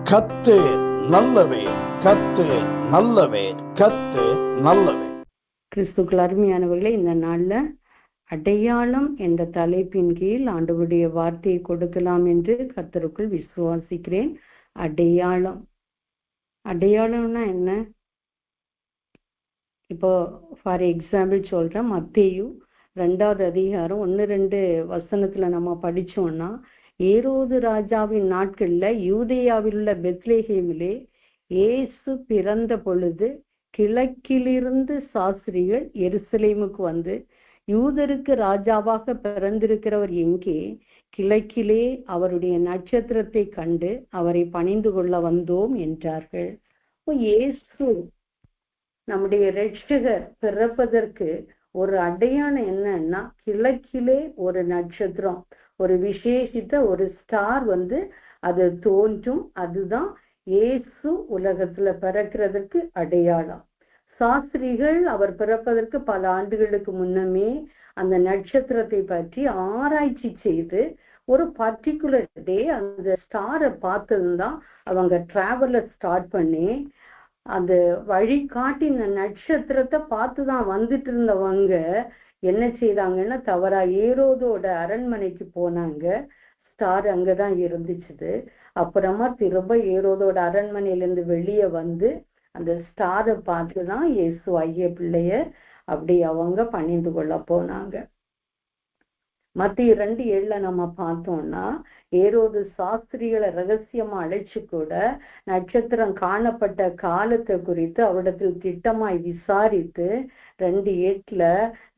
கர்த்தர் நல்லவர், கர்த்தர் நல்லவர், கர்த்தர் நல்லவர். கிறிஸ்துக்கள் அருமையானவர்களே, இந்த நாள்ல அடையாளம் என்ற தலைப்பின் கீழ் ஆண்டவருடைய வார்த்தையை கொடுக்கலாம் என்று கர்த்தருக்குள் விசுவாசிக்கிறேன். அடையாளம் அடையாளம்னா என்ன? இப்போ ஃபார் எக்ஸாம்பிள் சொல்றேன். மத்தேயு 2வது அதிகாரம் 1-2 வசனத்துல நம்ம படிச்சோம்னா, ஏரோது ராஜாவின் நாட்கள்ல யூதேயாவில் உள்ள பெத்லேஹேமிலே இயேசு பிறந்த பொழுது கிழக்கிலிருந்து சாஸ்திரிகள் எருசலேமுக்கு வந்து, யூதருக்கு ராஜாவாக பிறந்திருக்கிறவர் எங்கே? கிழக்கிலே அவருடைய நட்சத்திரத்தை கண்டு அவரை பணிந்து கொள்ள வந்தோம் என்றார்கள். இயேசு நம்முடைய இரட்சகர் பிறப்பதற்கு ஒரு அடையாளம் என்னன்னா, கிழக்கிலே ஒரு நட்சத்திரம், ஒரு விசேஷித்த ஒரு ஸ்டார் வந்து அது தோன்றும். அதுதான் இயேசு உலகத்துல பிறக்கிறதுக்கு அடையாளம். சாஸ்திரிகள் அவர் பிறப்பதற்கு பல ஆண்டுகளுக்கு முன்னமே அந்த நட்சத்திரத்தை பற்றி ஆராய்ச்சி செய்து ஒரு பர்டிகுலர் டே அந்த ஸ்டாரை பார்த்ததுதான் அவங்க டிராவலை ஸ்டார்ட் பண்ணி அந்த வழிகாட்டி இந்த நட்சத்திரத்தை பார்த்துதான் வந்துட்டு இருந்தவங்க என்ன செய்தாங்கன்னா, தவறா ஏரோதோட அரண்மனைக்கு போனாங்க. ஸ்டார் அங்கதான் இருந்துச்சு. அப்புறமா திரும்ப ஏரோதோட அரண்மனையிலிருந்து வெளியே வந்து அந்த ஸ்டாரை பார்த்துதான் இயேசு ஐய பிள்ளைய அப்படி அவங்க பணிந்து கொள்ள போனாங்க. மத்திய 2:7 நம்ம பார்த்தோம்னா, ஏரோது சாஸ்திரிகளை ரகசியமா அழைச்சு கூட நட்சத்திரம் காணப்பட்ட காலத்தை குறித்து அவரிடத்தில் திட்டமாய் விசாரித்து 2:8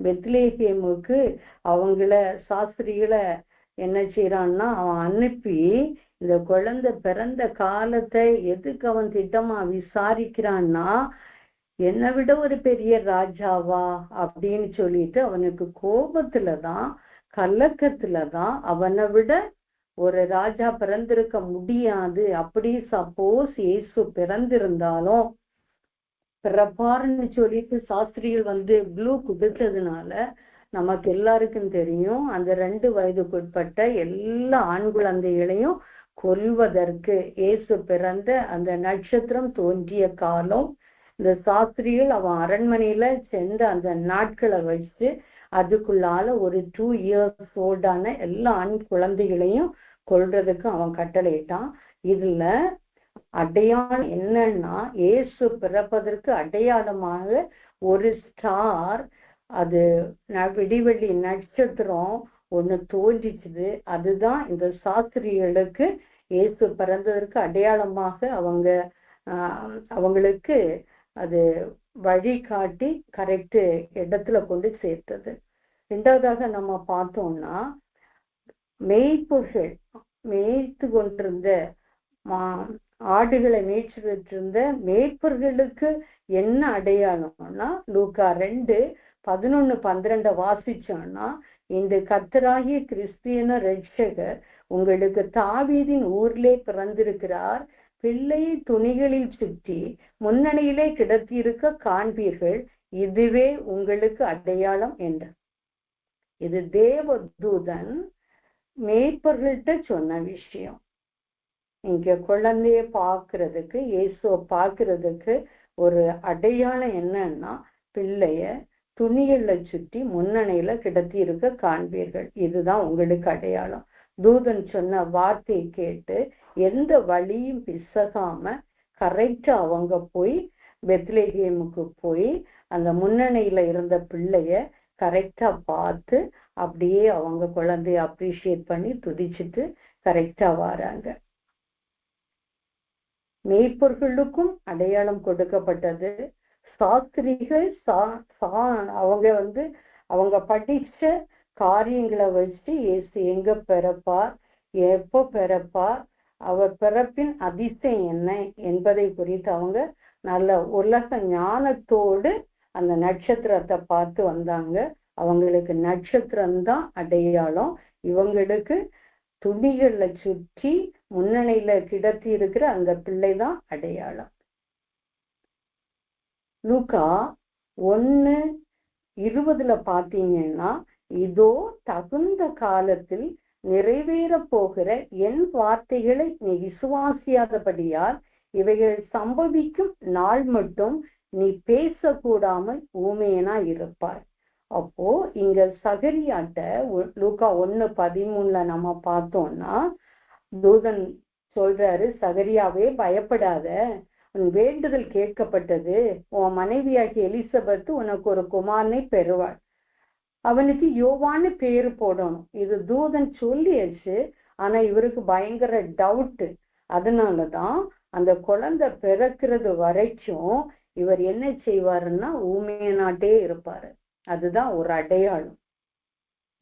பெத்லேஹேமுக்கு அவங்கள சாஸ்திரிகளை என்ன செய்யறான்னா அவன் அனுப்பி, இந்த குழந்தை பிறந்த காலத்தை எதுக்கு அவன் திட்டமா விசாரிக்கிறான்னா, என்னை விட ஒரு பெரிய ராஜாவா அப்படின்னு சொல்லிட்டு அவனுக்கு கோபத்துலதான் கலக்கத்துலதான் அவனை விட ஒரு ராஜா பிறந்திருக்க முடியாது. அப்படி சப்போஸ் இயேசு பிறந்திருந்தாலும் பிறப்பாருன்னு சொல்லிட்டு சாஸ்திரிகள் வந்து ப்ளூ கொடுத்ததுனால நமக்கு எல்லாருக்கும் தெரியும், அந்த 2 வயதுக்குட்பட்ட எல்லா ஆண் குழந்தைகளையும் கொல்வதற்கு இயேசு பிறந்த அந்த நட்சத்திரம் தோன்றிய காலம், இந்த சாஸ்திரிகள் அவன் அரண்மனையில சென்ற அந்த நாட்களை வச்சு அதுக்குள்ளால ஒரு 2 இயர்ஸ் ஓல்டான எல்லா ஆண் குழந்தைகளையும் கொல்றதுக்கு அவன் கட்டளையிட்டான். இதுல அடையாளம் என்னன்னா, இயேசு பிறப்பதற்கு அடையாளமாக ஒரு ஸ்டார், அது விடிவெள்ளி நட்சத்திரம் ஒண்ணு தோன்றிச்சுது. அதுதான் இந்த சாஸ்திரிகளுக்கு இயேசு பிறந்ததற்கு அடையாளமாக அவங்களுக்கு அது வழிகாட்டி கரெக்ட் இடத்துல கொண்டு சேர்த்தது. 2வதாக நம்ம பார்த்தோம்னா, மேய்ப்பர்கள் மேய்த்து கொண்டிருந்த ஆடுகளை மேய்ச்சிட்டு இருந்த மேய்ப்பர்களுக்கு என்ன அடையாளம்னா, லூக்கா 2:11-12 வாசிச்சோம்னா, இந்த கர்த்தராகிய கிறிஸ்தியன இரட்சகர் உங்களுக்கு தாவீதின் ஊர்லே பிறந்திருக்கிறார், பிள்ளையை துணிகளில் சுற்றி முன்னணியிலே கிடத்தியிருக்க காண்பீர்கள், இதுவே உங்களுக்கு அடையாளம் என்றார். இது தேவதூதன் மேய்ப்பர்கள்ட்ட சொன்ன விஷயம். இங்க குழந்தைய பார்க்கறதுக்கு, இயேசுவை பார்க்கறதுக்கு ஒரு அடையாளம் என்னன்னா, பிள்ளைய துணிகளை சுற்றி முன்னணியில கிடத்தி இருக்க காண்பீர்கள், இதுதான் உங்களுக்கு அடையாளம். தூதன் சொன்ன வார்த்தையை கேட்டு எந்த வழியும் பிசகாம கரெக்டா அவங்க போய் பெத்லேஹேமுக்கு போய் அந்த முன்னணியில இருந்த பிள்ளைய கரெக்டா பார்த்து அப்படியே அவங்க குழந்தைய அப்ரிஷியேட் பண்ணி துதிச்சுட்டு கரெக்டா வராங்க. மேய்ப்பர்களுக்கும் அடையாளம் கொடுக்கப்பட்டது. சாஸ்திரிகள் அவங்க படிச்ச காரியங்களை வச்சு இயேசு எங்க பிறப்பார், எப்போ பிறப்பார், அவர் பிறப்பின் அதிசயம் என்ன என்பதை குறித்து அவங்க நல்ல உலக ஞானத்தோடு அந்த நட்சத்திரத்தை பார்த்து வந்தாங்க. அவங்களுக்கு நட்சத்திரம்தான் அடையாளம், இவங்களுக்கு துணிகளை சுற்றி முன்னணியில கிடத்தி இருக்கிற அந்த பிள்ளைதான் அடையாளம். லூக்கா 1:20 பார்த்தீங்கன்னா, இதோ தகுந்த காலத்தில் நிறைவேற போகிற என் வார்த்தைகளை நீ விசுவாசியாதபடியால் இவைகள் சம்பவிக்கும் நாள் மட்டும் நீ பேசக்கூடாமல் ஊமையனா இருப்பாய். அப்போ இங்க சகரியாட்ட லூக்கா 1:13 நம்ம பார்த்தோம்னா தூதன் சொல்றாரு, சகரியாவே பயப்படாத, உன் வேண்டுதல் கேட்கப்பட்டது, உன் மனைவியாகிய எலிசபெத் உனக்கு ஒரு குமாரனை பெறுவாள், அவனுக்கு யோவான்னு பேரு போடணும். இது தூதன் சொல்லியாச்சு. ஆனா இவருக்கு பயங்கர டவுட். அதனாலதான் அந்த குழந்தை பிறக்கிறது வரைக்கும் இவர் என்ன செய்வாருன்னா ஊமையனாட்டே இருப்பாரு. அதுதான் ஒரு அடையாளம்.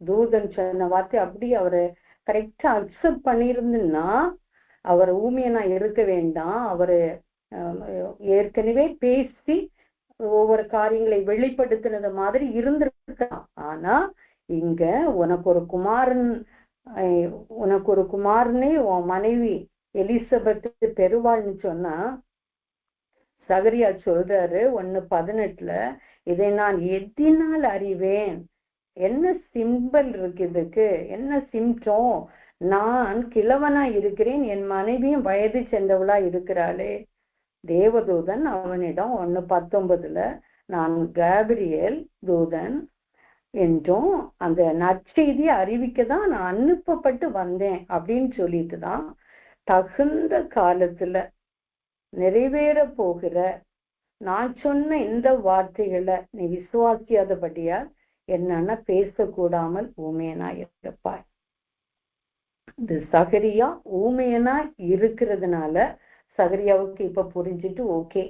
தூதன் சொன்ன வார்த்தை அப்படி அவரை கரெக்டா அக்செப்ட் பண்ணியிருந்துன்னா அவர் ஊமையனா இருக்க வேண்டாம். அவரு ஏற்கனவே பேசி ஒவ்வொரு காரியங்களை வெளிப்படுத்தினது மாதிரி இருந்திருக்கலாம். ஆனா இங்க உனக்கு ஒரு குமாரனே உன் மனைவி எலிசபெத் பெறுவாள்னு சொன்னா சகரியா சொல்றாரு 1:18 இதை நான் எதினால் அறிவேன்? என்ன சிம்பல் இருக்கு இதுக்கு? என்ன சிம்டம்? நான் கிழவனா இருக்கிறேன், என் மனைவியும் வயது சென்றவளா இருக்கிறாளே. தேவதூதன் அவனிடம் 1:19 நான் காபிரியேல் தூதன் என்றும் அந்த நற்செய்தியை அறிவிக்கதான் நான் அனுப்பப்பட்டு வந்தேன் அப்படின்னு சொல்லிட்டு தான் தகுந்த காலத்துல நிறைவேற போகிற நான் சொன்ன இந்த வார்த்தைகளை நீ விசுவாசியாதபடியால் என்னன்னா பேசக்கூடாமல் ஊமையனா இருப்பாய். இது சகரியா ஊமையனா இருக்கிறதுனால சகரியாவுக்கு இப்ப புரிஞ்சுட்டு ஓகே,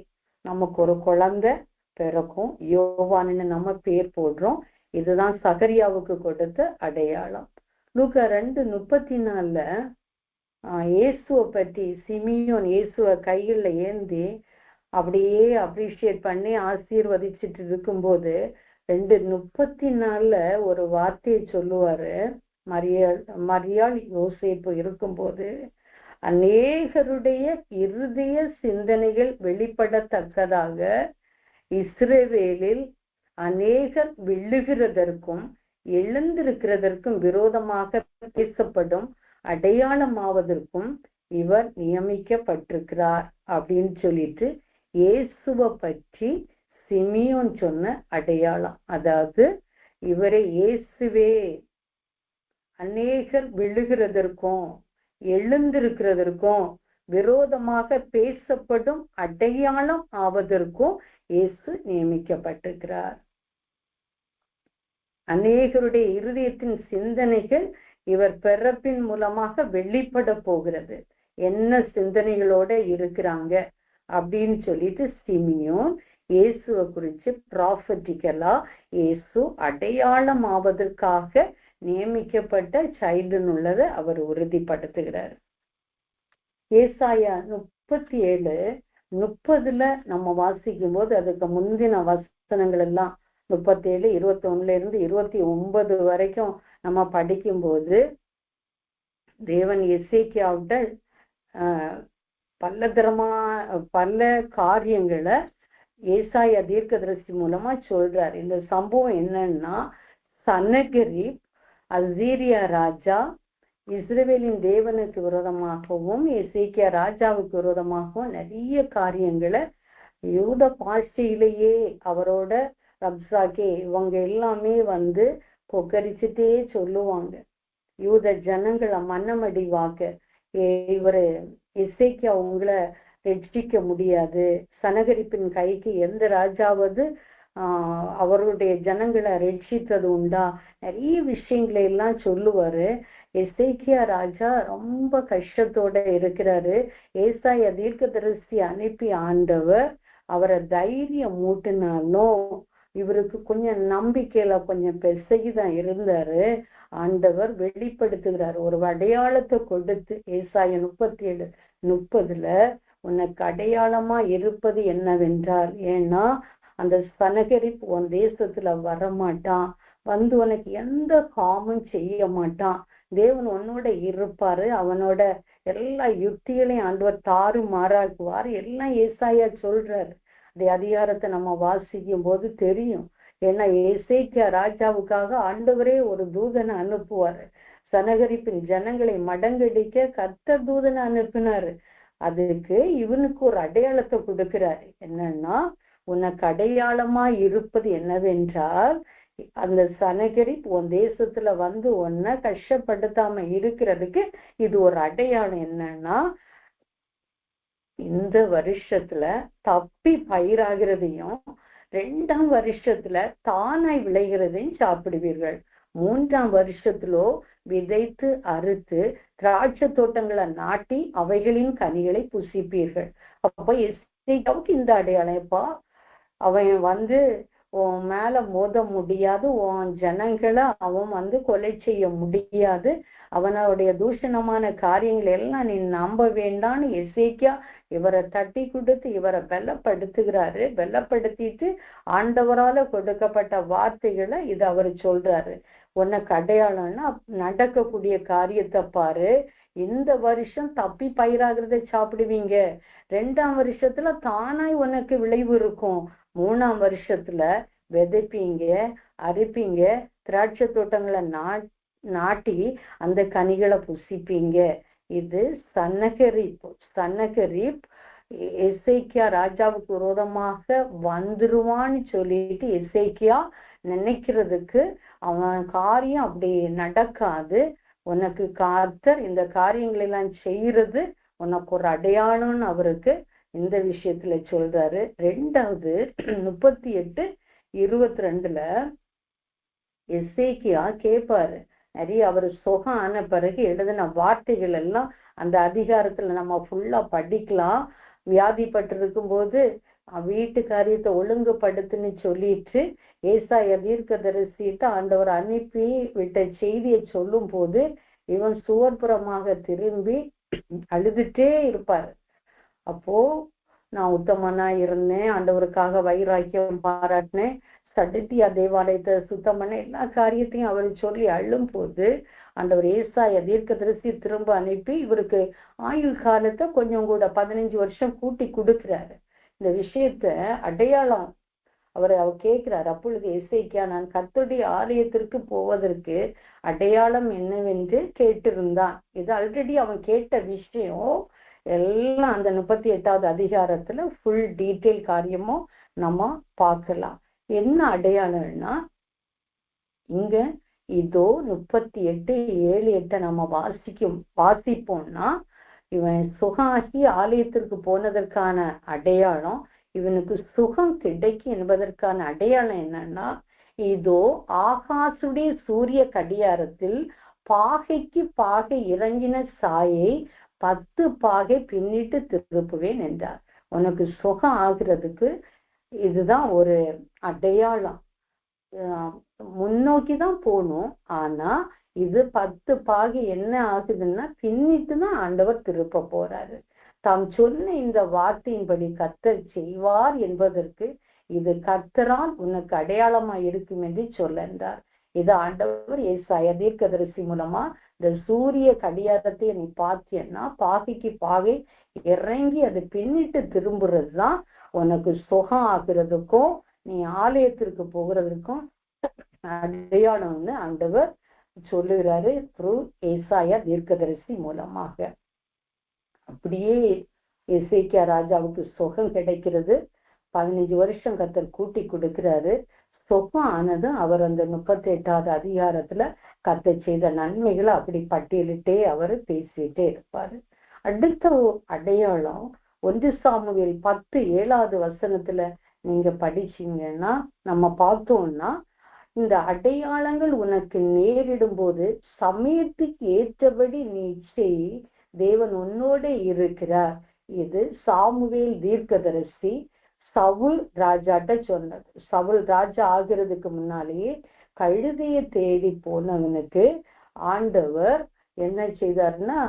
நமக்கு ஒரு குழந்தை பிறக்கும், யோவான்னு நம்ம பேர் போடுறோம். இதுதான் சகரியாவுக்கு கொடுத்த அடையாளம். லூக்கா 2:34 இயேசுவை பற்றி சிமியோன் இயேசுவை கையில ஏந்தி அப்படியே அப்ரிஷியேட் பண்ணி ஆசீர்வதிச்சுட்டு இருக்கும்போது 2:34 ஒரு வார்த்தையை சொல்லுவாரு. மரியாள் யோசேப்பு இருக்கும்போது அநேகருடைய இருதய சிந்தனைகள் வெளிப்படத்தக்கதாக இஸ்ரவேலில் அநேகர் விழுகிறதற்கும் எழுந்திருக்கிறதற்கும் விரோதமாக பேசப்படும் அடையாளமாவதற்கும் இவர் நியமிக்கப்பட்டிருக்கிறார் அப்படின்னு சொல்லிட்டு இயேசுவை பற்றி சிமியோன் சொன்ன அடையாளம். அதாவது இவரை இயேசுவே அநேகர் விழுகிறதற்கும் எழுந்திருக்கிறதற்கும் விரோதமாக பேசப்படும் அடையாளம் ஆவதற்கும் இயேசு நியமிக்கப்பட்டிருக்கிறார். அநேகருடைய இருதயத்தின் சிந்தனைகள் இவர் பிறப்பின் மூலமாக வெளிப்பட போகிறது. என்ன சிந்தனைகளோட இருக்கிறாங்க அப்படின்னு சொல்லிட்டு சிமியோன் இயேசுவை குறிச்சு ப்ராஃபட்டிக்கலா இயேசு அடையாளம் ஆவதற்காக நியமிக்கப்பட்ட சைல்டுன்னு உள்ளதை அவர் உறுதிப்படுத்துகிறார். ஏசாயா 37:30 நம்ம வாசிக்கும் போது அதுக்கு முந்தின வசனங்கள் எல்லாம் 37, 21 29 வரைக்கும் நம்ம படிக்கும்போது தேவன் எசேக்கியாவிட்ட பல காரியங்களை ஏசாயா தீர்க்கதரிசி மூலமா சொல்றார். இந்த சம்பவம் என்னன்னா, சனகரிப் அசீரியா ராஜா இஸ்ரவேலின் தேவனுக்கு விரோதமாகவும் எசேக்கியா ராஜாவுக்கு விரோதமாகவும் நிறைய காரியங்களை யூத பாஷையிலேயே அவரோட ரப்சாக்கே இவங்க எல்லாமே கொக்கரிச்சுட்டே சொல்லுவாங்க. யூத ஜனங்களை மன்னமடிவாக்க இவரு எசேக்கியா உங்களை ரட்சிக்க முடியாது, சனகரிப்பின் கைக்கு எந்த ராஜாவது அவருடைய ஜனங்களை ரட்சித்தது உண்டா, நிறைய விஷயங்களை எல்லாம் சொல்லுவாரு. எசேக்கியா ராஜா ரொம்ப கஷ்டத்தோட இருக்கிறாரு. ஏசாயா தீர்க்கதரிசி அனுப்பி ஆண்டவர் அவரை தைரியம் மூட்டினாலும் இவருக்கு கொஞ்சம் நம்பிக்கையில கொஞ்சம் பெசகிதான் இருந்தாரு. ஆண்டவர் வெளிப்படுத்துகிறார், ஒரு அடையாளத்தை கொடுத்து ஏசாயா 37:30 உனக்கு அடையாளமா இருப்பது என்னவென்றால், ஏன்னா அந்த சனகரிப் உன் தேசத்துல வரமாட்டான், உனக்கு எந்த காமும் செய்ய மாட்டான், தேவன் உன்னோட இருப்பாரு, அவனோட எல்லா யுக்திகளையும் ஆண்டவர் தாறு மாறாக்குவார் எல்லாம் ஏசாயா சொல்றாரு. அந்த அதிகாரத்தை நம்ம வாசிக்கும் போது தெரியும். ஏன்னா எசேக்கியா ராஜாவுக்காக ஆண்டவரே ஒரு தூதனை அனுப்புவாரு. சனகரிப்பின் ஜனங்களை மடங்கடிக்க கர்த்தர் தூதனை அனுப்பினாரு. அதுக்கு இவனுக்கு ஒரு அடையாளத்தை கொடுக்கிறாரு. என்னன்னா, உனக்கு அடையாளமா இருப்பது என்னவென்றால், அந்த சனகரிப் உன் தேசத்துல வந்து உன்னை கஷ்டப்படுத்தாம இருக்கிறதுக்கு இது ஒரு அடையாளம். என்னன்னா, இந்த வருஷத்துல தப்பி பயிராகிறதையும் 2ஆம் வருஷத்துல தானாய் விளைகிறதையும் சாப்பிடுவீர்கள். 3ஆம் வருஷத்திலோ விதைத்து அறுத்து திராட்சை தோட்டங்களை நாட்டி அவைகளின் கனிகளை புசிப்பீர்கள். அப்ப எசேக்கியாவுக்கு இந்த அடையாளம். எப்பா, அவன் வந்து உன் மேல மோத முடியாது, உன் ஜனங்களை அவன் கொலை செய்ய முடியாது, அவனுடைய தூஷணமான காரியங்கள் எல்லாம் நீ நம்ப வேண்டான்னு எசேக்கியா இவரை தட்டி கொடுத்து இவரை வெள்ளப்படுத்துகிறாரு. வெள்ளப்படுத்திட்டு ஆண்டவரால கொடுக்கப்பட்ட வார்த்தைகளை இது அவர் சொல்றாரு. உனக்கு அடையாளம்னா நடக்கக்கூடிய காரியத்தை பாரு. இந்த வருஷம் தப்பி பயிராகிறத சாப்பிடுவீங்க. 2ஆம் வருஷத்துல தானாய் உனக்கு விளைவு இருக்கும். 3ஆம் வருஷத்துல விதைப்பீங்க, அரிப்பீங்க, திராட்சை தோட்டங்களை நாட்டி அந்த கனிகளை புசிப்பீங்க. இது சன்னகரிப் எசேக்கியா ராஜாவுக்கு விரோதமாக வந்துருவான்னு சொல்லிட்டு எசேக்கியா நினைக்கிறதுக்கு அவன் காரியம் அப்படி நடக்காது. உனக்கு கர்த்தர் இந்த காரியங்கள் எல்லாம் செய்யறது உனக்கு ஒரு அடையாளம்னு அவருக்கு இந்த விஷயத்துல சொல்றாரு. 2வது 38:22 எசேக்கியா கேட்பாரு. நிறைய அவர் சுகம் ஆன பிறகு எழுதின வார்த்தைகள் எல்லாம் அந்த அதிகாரத்துல நம்ம ஃபுல்லா படிக்கலாம். வியாதிப்பட்டிருக்கும் போது வீட்டு காரியத்தை ஒழுங்குபடுத்துன்னு சொல்லிட்டு ஏசாயா தீர்க்கதரிசிட்டு ஆண்டவர் அனுப்பி விட்ட செய்தியை சொல்லும் போது இவன் சுவர்புறமாக திரும்பி அழுதுட்டே இருப்பாரு. அப்போ நான் உத்தமனா இருந்தேன், ஆண்டவருக்காக வைராக்கியம் பாராட்டினேன், சடித்தியா தேவாலயத்தை சுத்தம் பண்ண எல்லா காரியத்தையும் அவர் சொல்லி அள்ளும் போது ஆண்டவர் ஏசாயா தீர்க்கதரிசி திரும்ப அனுப்பி இவருக்கு ஆயுள் காலத்தை கொஞ்சம் கூட 15 வருஷம் கூட்டி கொடுக்கிறாரு. இந்த விஷயத்த அடையாளம் அவர் கேட்கிறார். அப்பொழுது எசேக்கியா, நான் கர்த்தருடைய ஆலயத்திற்கு போவதற்கு அடையாளம் என்னவென்று கேட்டிருந்தான். இது ஆல்ரெடி அவன் கேட்ட விஷயம் எல்லாம் அந்த 38வது அதிகாரத்துல ஃபுல் டீட்டெயில் காரியமும் நம்ம பார்க்கலாம். என்ன அடையாளம்னா, இங்க இதோ 38:7-8 நம்ம வாசிப்போம்னா, இவன் சுகாகி ஆலயத்திற்கு போனதற்கான அடையாளம், இவனுக்கு சுகம் கிடைக்கும் என்பதற்கான அடையாளம் என்னன்னா, இதோ ஆகாசுடைய சூரிய கடியாரத்தில் பாகைக்கு பாகை இறங்கின சாயை 10 பாகை பின்னிட்டு திருப்புவேன் என்றார். உனக்கு சுகம் ஆகிறதுக்கு இதுதான் ஒரு அடையாளம். முன்னோக்கிதான் போகணும். ஆனா இது 10 பாகை என்ன ஆகுதுன்னா பின்னிட்டு தான் ஆண்டவர் திருப்ப போறாரு. தாம் சொன்ன இந்த வார்த்தையின்படி கர்த்தர் செய்வார் என்பதற்கு இது கர்த்தரால் உனக்கு அடையாளமா இருக்கும் என்று சொல்லுகிறார். இது ஆண்டவர் ஏசாயா தீர்க்கதரிசி மூலமா இந்த சூரிய கடியாரத்தை நீ பார்த்தீன்னா பாகைக்கு பாகை இறங்கி அது பின்னிட்டு திரும்புறதுதான் உனக்கு சுகம் ஆகுறதுக்கும் நீ ஆலயத்திற்கு போகிறதுக்கும் அடையாளம்னு ஆண்டவர் சொல்லுகிறாரு த்ரூ ஏசாயா தீர்க்கதரிசி மூலமாக. அப்படியே எசேக்கியா ராஜாவுக்கு சுகம் கிடைக்கிறது. 15 வருஷம் கர்த்தர் கூட்டி கொடுக்கிறாரு. சுகம் ஆனது அவர் அந்த 38வது அதிகாரத்துல கர்த்தர் செய்த நன்மைகளை அப்படி பட்டியலிட்டே அவர் பேசிட்டே இருப்பாரு. அடுத்த அடையாளம் 1 சாமுவேல் 10:7 வசனத்துல நீங்க படிச்சீங்கன்னா நம்ம பார்த்தோம்னா, இந்த அடையாளங்கள் உனக்கு நேரிடும் போது சமயத்துக்கு ஏற்றபடி நீ செய், தேவன் உன்னோட இருக்கிறார். இது சாமுவேல் தீர்க்கதரிசி சவுல் ராஜாட்ட சொன்னது. சவுல் ராஜா ஆகிறதுக்கு முன்னாலேயே கழுதைய தேடி போனவனுக்கு ஆண்டவர் என்ன செய்தார்னா,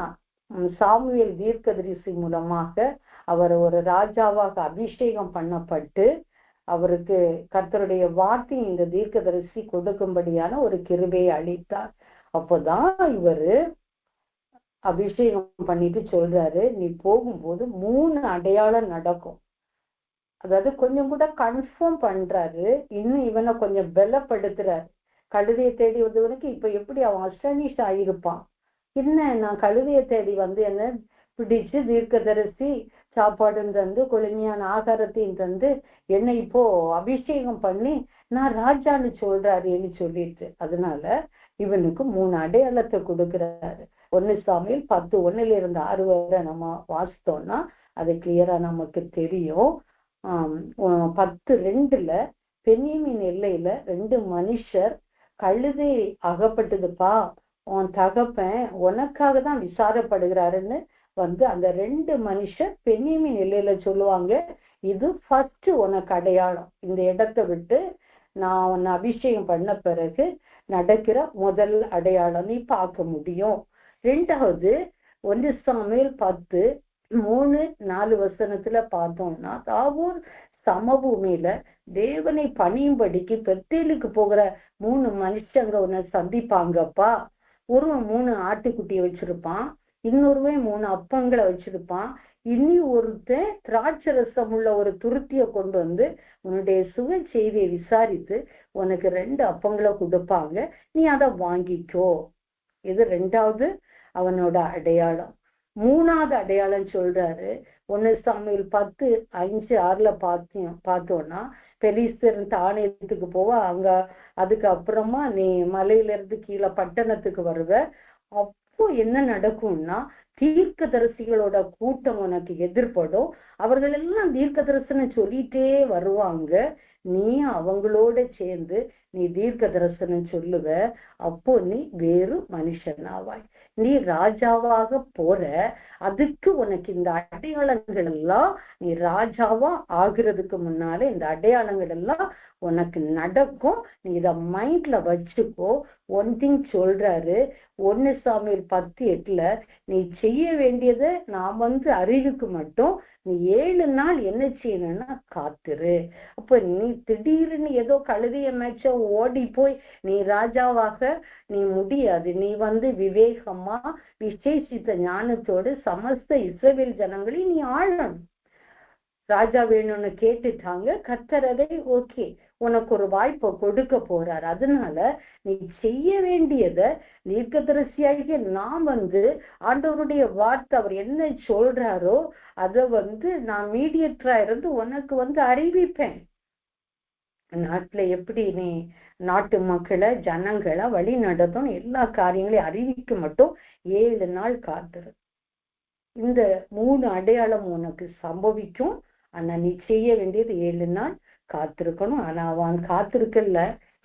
சாமுவேல் தீர்க்கதரிசி மூலமாக அவர் ஒரு ராஜாவாக அபிஷேகம் பண்ணப்பட்டு அவருக்கு கர்த்தருடைய வார்த்தை இந்த தீர்க்கதரிசி கொடுக்கும்படியான ஒரு கிருபையை அளித்தார். அப்போதான் இவரு அபிஷேகம் பண்ணிட்டு சொல்றாரு, நீ போகும்போது 3 அடையாளம் நடக்கும். அதாவது கொஞ்சம் கூட கன்ஃபார்ம் பண்றாரு, இன்னும் இவனை கொஞ்சம் பலப்படுத்துறாரு. கழுதையை தேடி வந்தவனுக்கு இப்ப எப்படி அவன் அஸ்டானிஷ் ஆகியிருப்பான். என்ன, நான் கழுதையை தேடி வந்து என்ன பிடிச்சு தீர்க்கதரிசி சாப்பாடும் தந்து கொழுமையான ஆகாரத்தையும் தந்து என்னை இப்போ அபிஷேகம் பண்ணி நான் ராஜான்னு சொல்றாருன்னு சொல்லிட்டு, அதனால இவனுக்கு 3 அடையாளத்தை கொடுக்கிறாரு. 1 சாமுவேல் 10:1-6 வரை நம்ம வாசித்தோம்னா அது கிளியரா நமக்கு தெரியும். 10:2 பென்யமீன் எல்லையில 2 மனுஷர் கழுதை அகப்பட்டதுப்பா, உன் தகப்பன் உனக்காக தான் விசாரப்படுகிறாருன்னு வந்து அந்த 2 மனுஷர் பென்யமீன் எல்லையில சொல்லுவாங்க, இது ஃபர்ஸ்ட் உனக்கு அடையாளம். இந்த இடத்தை விட்டு நான் உன்னை அபிஷேகம் பண்ண பிறகு நடக்கிற முதல் அடையாளம் நீ பார்க்க முடியும். 2வது 1 சாமுவேல் 10:3-4 பார்த்தோம்னா தாவூர் சமபூமியில தேவனை பணியும்படிக்கு பெத்தேலுக்கு போகிற 3 மனுஷங்க உன்னை சந்திப்பாங்கப்பா. ஒருவன் 3 ஆட்டுக்குட்டியை வச்சிருப்பான், இன்னொருவன் 3 அப்பங்களை வச்சிருப்பான், இனி ஒருத்தன் திராட்சரசம் உள்ள ஒரு துருத்தியை கொண்டு வந்து உன்னுடைய சுக செய்தியை விசாரித்து உனக்கு 2 அப்பங்களை கொடுப்பாங்க, நீ அதை வாங்கிக்கோ. இது 2வது அவனோட அடையாளம். 3வது அடையாளம் சொல்றாரு 1 சாமுவேல் 10:5-6 பார்த்தோம்னா பெலிஸ்தர் தானியத்துக்கு போவ, அங்க அதுக்கு அப்புறமா நீ மலையில இருந்து கீழே பட்டணத்துக்கு வருவ. அப்போ என்ன நடக்கும்னா தீர்க்கதரிசிகளோட கூட்டம் உனக்கு எதிர்படும். அவர்கள் எல்லாம் தீர்க்க தரிசனம் சொல்லிட்டே வருவாங்க, நீ அவங்களோட சேர்ந்து நீ தீர்க்க தரிசனம் சொல்லுவ. அப்போ நீ வேறு மனுஷனாவாய், நீ ராஜாவாக போற. அதுக்கு உனக்கு இந்த அடையாளங்கள் எல்லாம், நீ ராஜாவா ஆகுறதுக்கு முன்னாலே இந்த அடையாளங்கள் எல்லாம் உனக்கு நடக்கும். நீ இத மைண்ட்ல வச்சுக்கோ. ஒன் திங் சொல்றாரு 1 சாமுவேல் 10:8, நீ செய்ய வேண்டியதை நான் வந்து அறிவுக்கு மட்டும் நீ 7 நாள் என்ன செய்யணும்னா காத்துரு. அப்ப நீ திடீர்னு ஏதோ கழுதிய மேய்ச்ச ஓடி போய் நீ ராஜாவாக நீ முடியாது. நீ வந்து விவேகமா விசேஷித்த ஞானத்தோடு சமஸ்த இஸ்ரவேல் ஜனங்களை நீ ஆளணும். ராஜா வேணும்னு கேட்டுட்டாங்க, கர்த்தர் அதை ஓகே உனக்கு ஒரு வாய்ப்பை கொடுக்க போறாரு. அதனால நீ செய்ய வேண்டியதை தீர்க்கதரிசியாகிய நான் வந்து ஆண்டவருடைய வார்த்தை அவர் என்ன சொல்றாரோ அதை வந்து நான் மீடியேட்டரா இருந்து உனக்கு வந்து அறிவிப்பேன். நாட்டுல எப்படி நீ நாட்டு மக்களை ஜனங்களை வழி நடத்தும் எல்லா காரியங்களையும் அறிவிக்க மட்டும் 7 நாள் காத்துரு. இந்த 3 அடையாளம் உனக்கு சம்பவிக்கும். ஆனா நீ செய்ய வேண்டியது 7 நாள் காத்திருக்கணும். ஆனா அவன் காத்திருக்கல,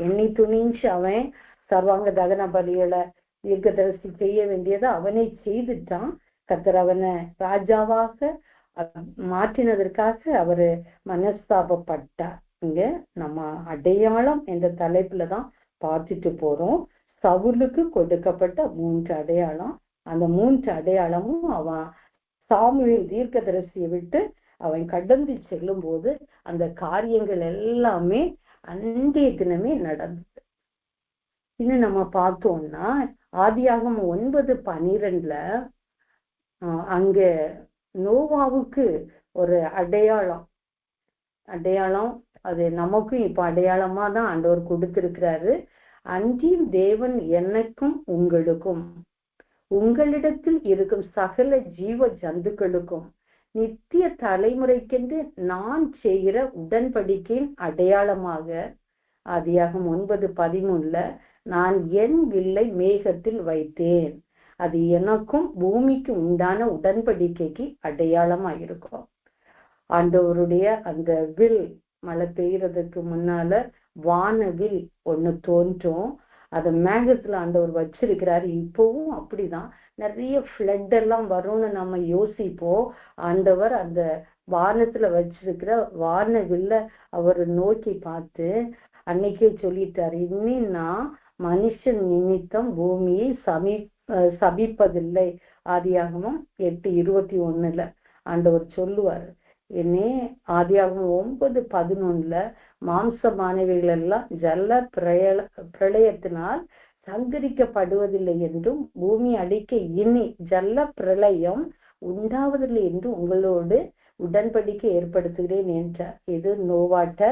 எண்ணி துணிஞ்சு அவன் சர்வாங்க தகன பலிகளை தீர்க்கதரிசி செய்ய வேண்டியதை அவனே செய்துட்டான். கர்த்தர் அவனை ராஜாவாக மாற்றினதற்காக அவரு மனஸ்தாபப்பட்டார். இங்க நம்ம அடையாளம் என்ற தலைப்புலதான் பார்த்துட்டு போறோம். சவுலுக்கு கொடுக்கப்பட்ட 3 அடையாளம். அந்த 3 அடையாளமும் அவன் சாமுவேல் தீர்க்கதரிசியை விட்டு அவன் கடந்து செல்லும் போது அந்த காரியங்கள் எல்லாமே அன்றைய தினமே நடந்தது. இன்னும் நம்ம பார்த்தோம்னா ஆதியாகமம் 9:12 அங்க நோவாவுக்கு ஒரு அடையாளம் அது நமக்கும் இப்ப அடையாளமா தான் ஆண்டவர் கொடுத்திருக்கிறாரு. அன்றியும் தேவன் எனக்கும் உங்களுக்கும் உங்களிடத்தில் இருக்கும் சகல ஜீவ ஜந்துக்களுக்கும் நித்திய தலைமுறைக்கென்று நான் செய்கிற உடன்படிக்கையின் அடையாளமாக ஆதியாகமம் 9:13 நான் என் வில்லை மேகத்தில் வைத்தேன், அது எனக்கும் பூமிக்கு உண்டான உடன்படிக்கைக்கு அடையாளமா இருக்கும். ஆண்டவருடைய அந்த வில் மழை பெய்யறதுக்கு முன்னால வானவில் ஒண்ணு தோன்றும், அத மேகத்துல ஆண்டவர் வச்சிருக்கிறாரு. இப்பவும் அப்படிதான் நிறைய ஃப்ளட் எல்லாம் வரும்னு நம்ம யோசிப்போம். ஆண்டவர் அந்த வானத்துல வச்சிருக்கிற வானவில்ல அவர் நோக்கி பார்த்து அன்னைக்கே சொல்லிட்டாரு, இனி நான் மனுஷன் நிமித்தம் பூமியை சபிப்பதில்லை. ஆதியாகமம் 8:21 ஆண்டவர் சொல்லுவாரு. என்னே ஆதியாகமம் 9:11 மாம்சமானவைகள் எல்லாம் ஜல பிரளயத்தினால் சங்கரிக்கப்படுவதில்லை என்றும் பூமி அடிக்க இனி ஜல பிரளயம் உண்டாவதில்லை என்று உங்களோடு உடன்படிக்கை ஏற்படுத்துகிறேன் என்றார். இது நோவாட்ட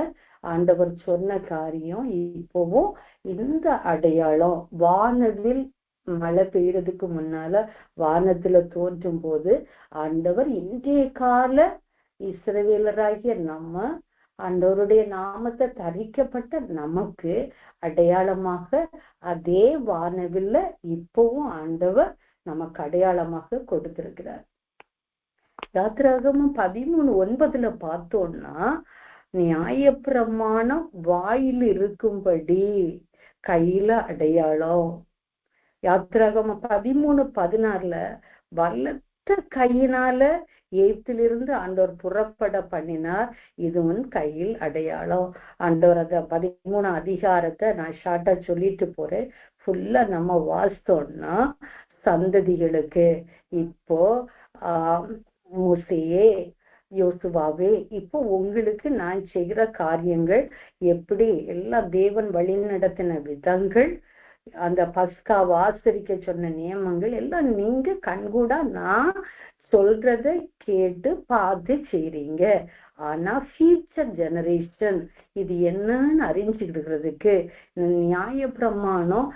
ஆண்டவர் சொன்ன காரியம் இப்பவும் இந்த அடையாளம் வானவில் மழை பெய்யறதுக்கு முன்னால வானத்துல தோன்றும் போது ஆண்டவர் இன்றைய கால இஸ்ரவேலராகிய நம்ம ஆண்டவருடைய நாமத்தை தரிக்கப்பட்ட நமக்கு அடையாளமாக அதே வானவில்ல இப்பவும் ஆண்டவர் நமக்கு அடையாளமாக கொடுத்திருக்கிறார். யாத்திராகமம் 13:9 பார்த்தோம்னா, நியாயப்பிரமாணம் வாயில் இருக்கும்படி கையில அடையாளம். யாத்திராகமம் 13:16 பலத்த கையினால எகிப்திலிருந்து ஆண்டவர் புறப்பட பண்ணினார், இது உன் கையில் அடையாளம். ஆண்டவர் அத 13 அதிகாரத்தை நான் ஷார்ட்டா சொல்லிட்டு போறேன். ஃபுல்லா நம்ம வாசித்தோம்னா சந்ததிகளுக்கு இப்போ மூசையே யோசுவாவே இப்போ உங்களுக்கு நான் செய்கிற காரியங்கள் எப்படி எல்லாம் தேவன் வழி நடத்தின விதங்கள், அந்த பஸ்காவை ஆசரிக்க சொன்ன நியமங்கள் எல்லாம் நீங்க கண்கூடா நான் சொல்றத கேட்டு பார்த்து செய்றீங்க. ஆனா ஃபியூச்சர் ஜெனரேஷன் இது என்னன்னு அறிஞ்சுக்கிறதுக்கு நியாய பிரமாணம்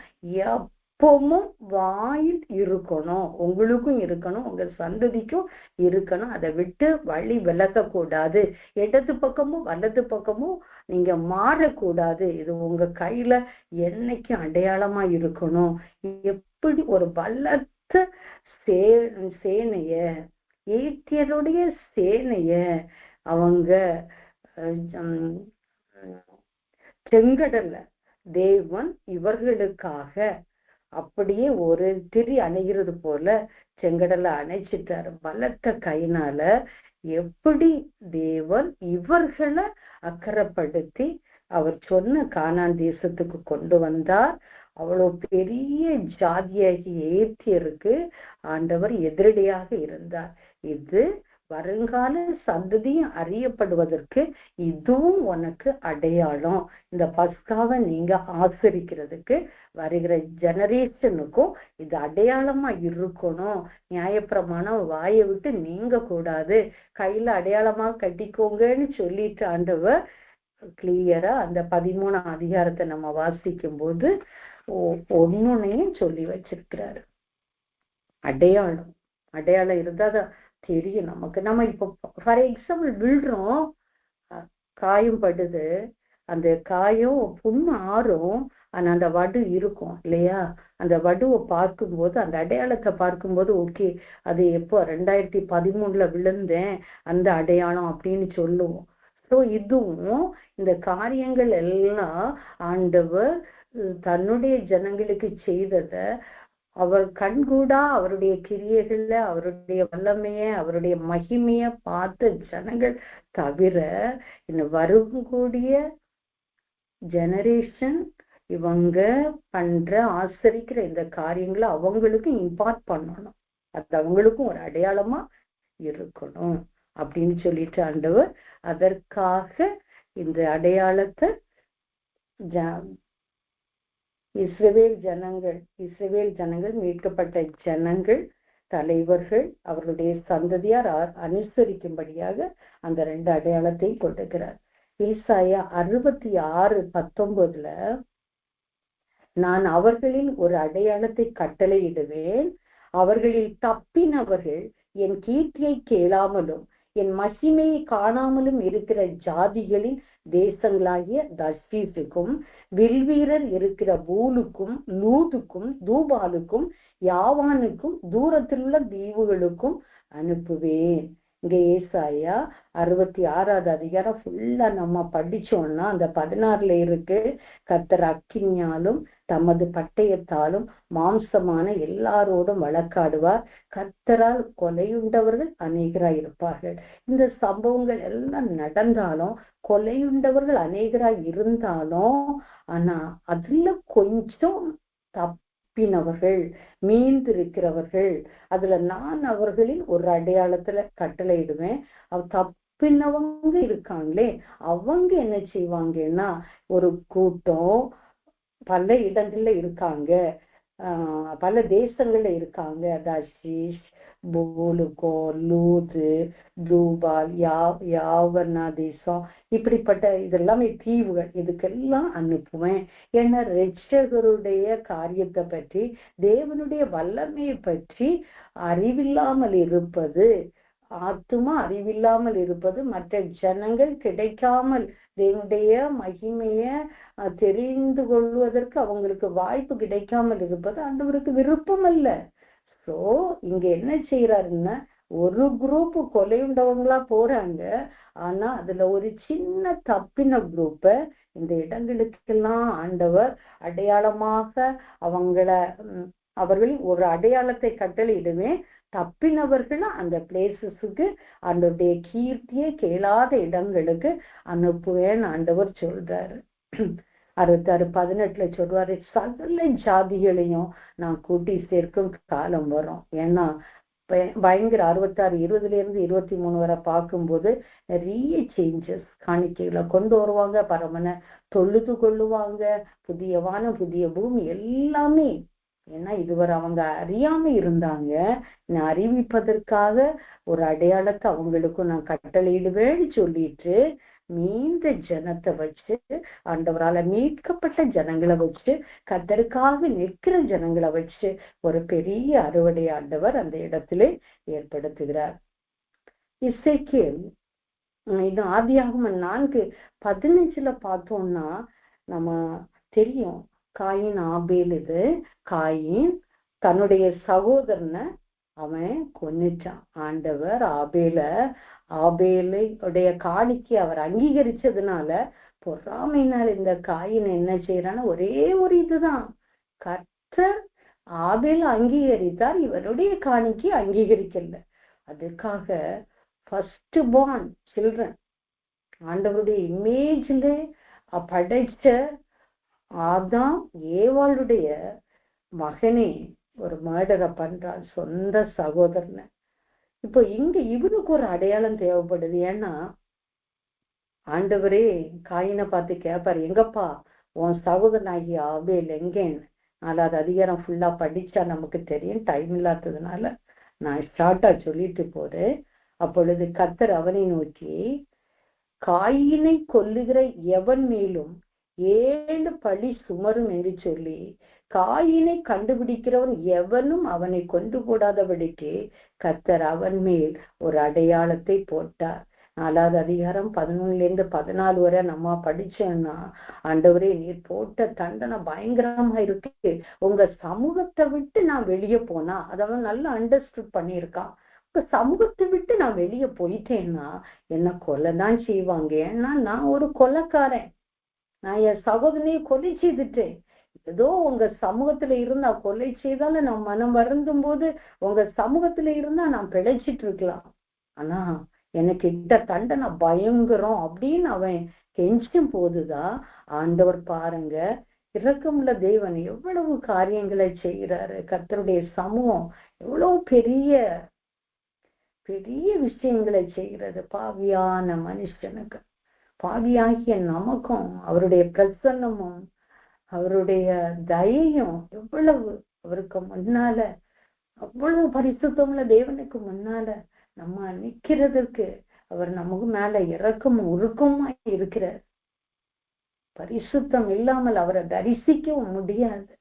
எப்பவும் வாயில் இருக்கணும், உங்களுக்கும் இருக்கணும், உங்க சந்ததிக்கும் இருக்கணும். அதை விட்டு வழி விலக கூடாது, இடது பக்கமும் வலது பக்கமும் நீங்க மாறக்கூடாது. இது உங்க கையில என்னைக்கும் அடையாளமா இருக்கணும். எப்படி ஒரு பலத்த சேனைய ஏத்தியருடைய சேனைய அவங்க செங்கடல்ல தேவன் இவர்களுக்காக அப்படியே ஒரு திரி அணைகிறது போல செங்கடலை அணைச்சிட்டாரு பலத்த கையினால. எப்படி தேவன் இவர்களை அக்கறைப்படுத்தி அவர் சொன்ன கானான் தேசத்துக்கு கொண்டு வந்தார். அவ்வளவு பெரிய ஜாதியாகி ஏத்தியருக்கு ஆண்டவர் எதிரடியாக இருந்தார். இது வருங்கால சந்ததியும் அறியப்படுவதற்கு இதுவும் உனக்கு அடையாளம். இந்த பஸ்காவை நீங்க ஆசரிக்கிறதுக்கு வருகிற ஜெனரேஷனுக்கும் இது அடையாளமா இருக்கணும். நியாயப்பிரமாணம் வாயை விட்டு நீங்க கூடாது, கையில அடையாளமா கட்டிக்கோங்கன்னு சொல்லிட்டு ஆண்டவர் கிளியரா அந்த 13 அதிகாரத்தை நம்ம வாசிக்கும் போது ஒன்னுனையும் சொல்லி வச்சிருக்கிறாரு. அடையாளம் அடையாளம் இருந்தாதான் தெரியும் நமக்கு. நம்ம இப்போ ஃபார் எக்ஸாம்பிள் விழுறோம், காயம் படுது, அந்த காயம் புண்ணு ஆறும், ஆனா அந்த வடு இருக்கும் இல்லையா? அந்த வடுவை பார்க்கும்போது அந்த அடையாளத்தை பார்க்கும்போது ஓகே அது எப்போ 2013 விழுந்தேன் அந்த அடையாளம் அப்படின்னு சொல்லுவோம். ஸோ இதுவும் இந்த காரியங்கள் எல்லாம் ஆண்டவர் தன்னுடைய ஜனங்களுக்கு செய்தத அவர் கண்கூடா அவருடைய கிரியைகள்ல அவருடைய வல்லமைய அவருடைய மகிமைய பார்த்த ஜனங்கள் தவிர இன்னும் வரக்கூடிய ஜெனரேஷன் இவங்க பண்ற ஆசரிக்கிற இந்த காரியங்களை அவங்களுக்கும் இம்பார்ட் பண்ணணும், அது அவங்களுக்கும் ஒரு அடையாளமா இருக்கணும் அப்படின்னு சொல்லிட்டு ஆண்டவர் அதற்காக இந்த அடையாளத்தை இஸ்ரவேல் ஜனங்கள் மீட்கப்பட்ட ஜனங்கள் தலைவர்கள் அவர்களுடைய சந்ததியார் அனுசரிக்கும்படியாக அந்த 2 அடையாளத்தை கொடுக்கிறார். ஏசாயா 66:19 நான் அவர்களில் ஒரு அடையாளத்தை கட்டளையிடுவேன், அவர்களில் தப்பினவர்கள் என் கீர்த்தியை கேளாமலும் என் மகிமையை காணாமலும் இருக்கிற ஜாதிகளின் தேசங்களாகிய தர்ஷீசுக்கும் வில்வீரர் இருக்கிற பூலுக்கும் லூதுக்கும் தூபாலுக்கும் யாவானுக்கும் தூரத்திலுள்ள தீவுகளுக்கும் அனுப்புவேன். இங்க ஏசாயா 66 அதிகாரம் ஃபுல்லா நம்ம படிச்சோம்னா அந்த 16 இருக்கு. கர்த்தர் அக்கினியாலும் தமது பட்டயத்தாலும் மாம்சமான எல்லாரோடும் வழக்காடுவார், கர்த்தரால் கொலையுண்டவர்கள் அநேகராய் இருப்பார்கள். இந்த சம்பவங்கள் எல்லாம் நடந்தாலும் கொலையுண்டவர்கள் அநேகராய் இருந்தாலும் ஆனா அதுல கொஞ்சம் தப்பினவர்கள் மீந்திருக்கிறவர்கள் அதுல நான் அவர்களின் ஒரு அடையாளத்துல கட்டளையிடுவேன். தப்பினவங்க இருக்காங்களே அவங்க என்ன செய்வாங்கன்னா ஒரு கூட்டம் பல இடங்கள்ல இருக்காங்க, பல தேசங்கள்ல இருக்காங்க, தர்ஷீஷ் போலுகோ, லூது, தூபால், யாவர்னா தேசம், இப்படிப்பட்ட இதெல்லாமே தீவுகள், இதுக்கெல்லாம் அனுப்புவேன். ஏன்னா ரட்சகருடைய காரியத்தை பற்றி, தேவனுடைய வல்லமையை பற்றி அறிவில்லாமல் இருப்பது, ஆத்துமா அறிவில்லாமல் இருப்பது, மற்ற ஜனங்கள் கிடைக்காமல் தேவனுடைய மகிமைய தெரிந்து கொள்வதற்கு அவங்களுக்கு வாய்ப்பு கிடைக்காமல் இருப்பது ஆண்டவருக்கு விருப்பம் அல்ல. சோ இங்க என்ன செய்யறாருன்னா, ஒரு குரூப் கொலையுண்டவங்களா போறாங்க, ஆனா அதுல ஒரு சின்ன தப்பின குரூப்ப இந்த இடங்களுக்கெல்லாம் ஆண்டவர் அடையாளமாக அவர்கள் ஒரு அடையாளத்தை கட்டளையிடுவேன், தப்பினவர்கள் அந்த பிளேசஸுக்கு, அவருடைய கீர்த்தியை கேளாத இடங்களுக்கு அனுப்புவேன் ஆண்டவர் சொல்றாரு. 66:18 சொல்றாரு, சகல ஜாதிகளையும் நான் கூட்டி சேர்க்கும் காலம் வரும். ஏன்னா பயங்கர 66:20 23 வரை பார்க்கும்போது நிறைய சேஞ்சஸ், காணிக்கைகளை கொண்டு வருவாங்க, பரமனை தொழுது கொள்ளுவாங்க, புதிய வானம் புதிய பூமி எல்லாமே. ஏன்னா இதுவரை அவங்க அறியாம இருந்தாங்க, நான் அறிவிப்பதற்காக ஒரு அடையாளத்தை அவங்களுக்கும் நான் கட்டளையிடுவேன்னு சொல்லிட்டு மீந்த ஜனத்தை வச்சு, ஆண்டவரால மீட்கப்பட்ட ஜனங்களை வச்சு, கர்த்தருக்காக நிற்கிற ஜனங்களை வச்சு ஒரு பெரிய அறுவடை ஆண்டவர் அந்த இடத்துல ஏற்படுத்துகிறார். எசேக்கியேல் இது ஆதியாகமம் 4:15 பார்த்தோம்னா நம்ம தெரியும், காயின் ஆபேல். இது காயின் தன்னுடைய சகோதரனை அவன் கொன்னுட்டான். ஆண்டவர் ஆபேலுடைய காணிக்கை அவர் அங்கீகரிச்சதுனால பொறாமையினால் இந்த காயின் என்ன செய்யறான்னா, ஒரே ஒரு இதுதான், கர்த்தர் ஆபேல் அங்கீகரித்தார், இவருடைய காணிக்கை அங்கீகரிக்கல. அதுக்காக ஃபர்ஸ்ட் பார்ன் சில்ட்ரன், ஆண்டவருடைய இமேஜ்ல படைச்ச ஆதாம் ஏவாளுடைய மகனே ஒரு மர்டரை பண்றான், சொந்த சகோதரனை. இப்போ இங்க இவனுக்கு ஒரு அடையாளம் தேவைப்படுது. ஏன்னா ஆண்டவரே காயினை பார்த்து கேட்பாரு, எங்கப்பா உன் சகோதரனாகிய ஆபேல் எங்கேன்னு. 4வது அதிகாரம் ஃபுல்லா படிச்சா நமக்கு தெரியும், டைம் இல்லாததுனால நான் ஷார்ட்டா சொல்லிட்டு போறேன். அப்பொழுது கர்த்தர் அவனை நோக்கி, காயினை கொல்லுகிற எவன் மேலும் 7 பழி சுமரும் என்று சொல்லி, காயினை கண்டுபிடிக்கிறவன் எவனும் அவனை கொண்டு போடாதபடிக்கு கர்த்தர் அவன் மேல் ஒரு அடையாளத்தை போட்டார். 4வது அதிகாரம் 11-14 வரை நம்ம படிச்சோம்னா, ஆண்டவரே நீர் போட்ட தண்டனை பயங்கரமா இருக்கு, உங்க சமூகத்தை விட்டு நான் வெளியே போனா, அதவன் நல்லா அண்டர்ஸ்டாண்ட் பண்ணியிருக்கான், உங்க சமூகத்தை விட்டு நான் வெளியே போயிட்டேன்னா என்ன கொலைதான் செய்வாங்க. ஏன்னா நான் ஒரு கொலைக்காரன், நான் என் சகோதரனையை கொலை செய்துட்டேன். ஏதோ உங்க சமூகத்துல இருந்தா கொலை செய்தாலும் நான் மனம் வருந்தும் போது உங்க சமூகத்துல இருந்தா நான் பிழைச்சிட்டு இருக்கலாம், ஆனா எனக்கு இந்த தண்டனை பயங்கரம் அப்படின்னு அவன் கெஞ்சும் போதுதான் ஆண்டவர் பாருங்க, இரக்கமுள்ள தேவன் எவ்வளவு காரியங்களை செய்கிறாரு. கர்த்தருடைய சமூகம் எவ்வளவு பெரிய பெரிய விஷயங்களை செய்கிறது. பாவியான மனுஷனுக்கு, பாவியாகிய நமக்கும் அவருடைய பிரசன்னமும் அவருடைய தயையும் எவ்வளவு அவருக்கு முன்னால, அவ்வளவு பரிசுத்தமுள்ள தேவனுக்கு முன்னால நம்ம நிக்கிறதுக்கு அவர் நமக்கு மேல இறக்கமும் உருக்கமா இருக்கிறார். பரிசுத்தம் இல்லாமல் அவரை தரிசிக்கவும் முடியாது.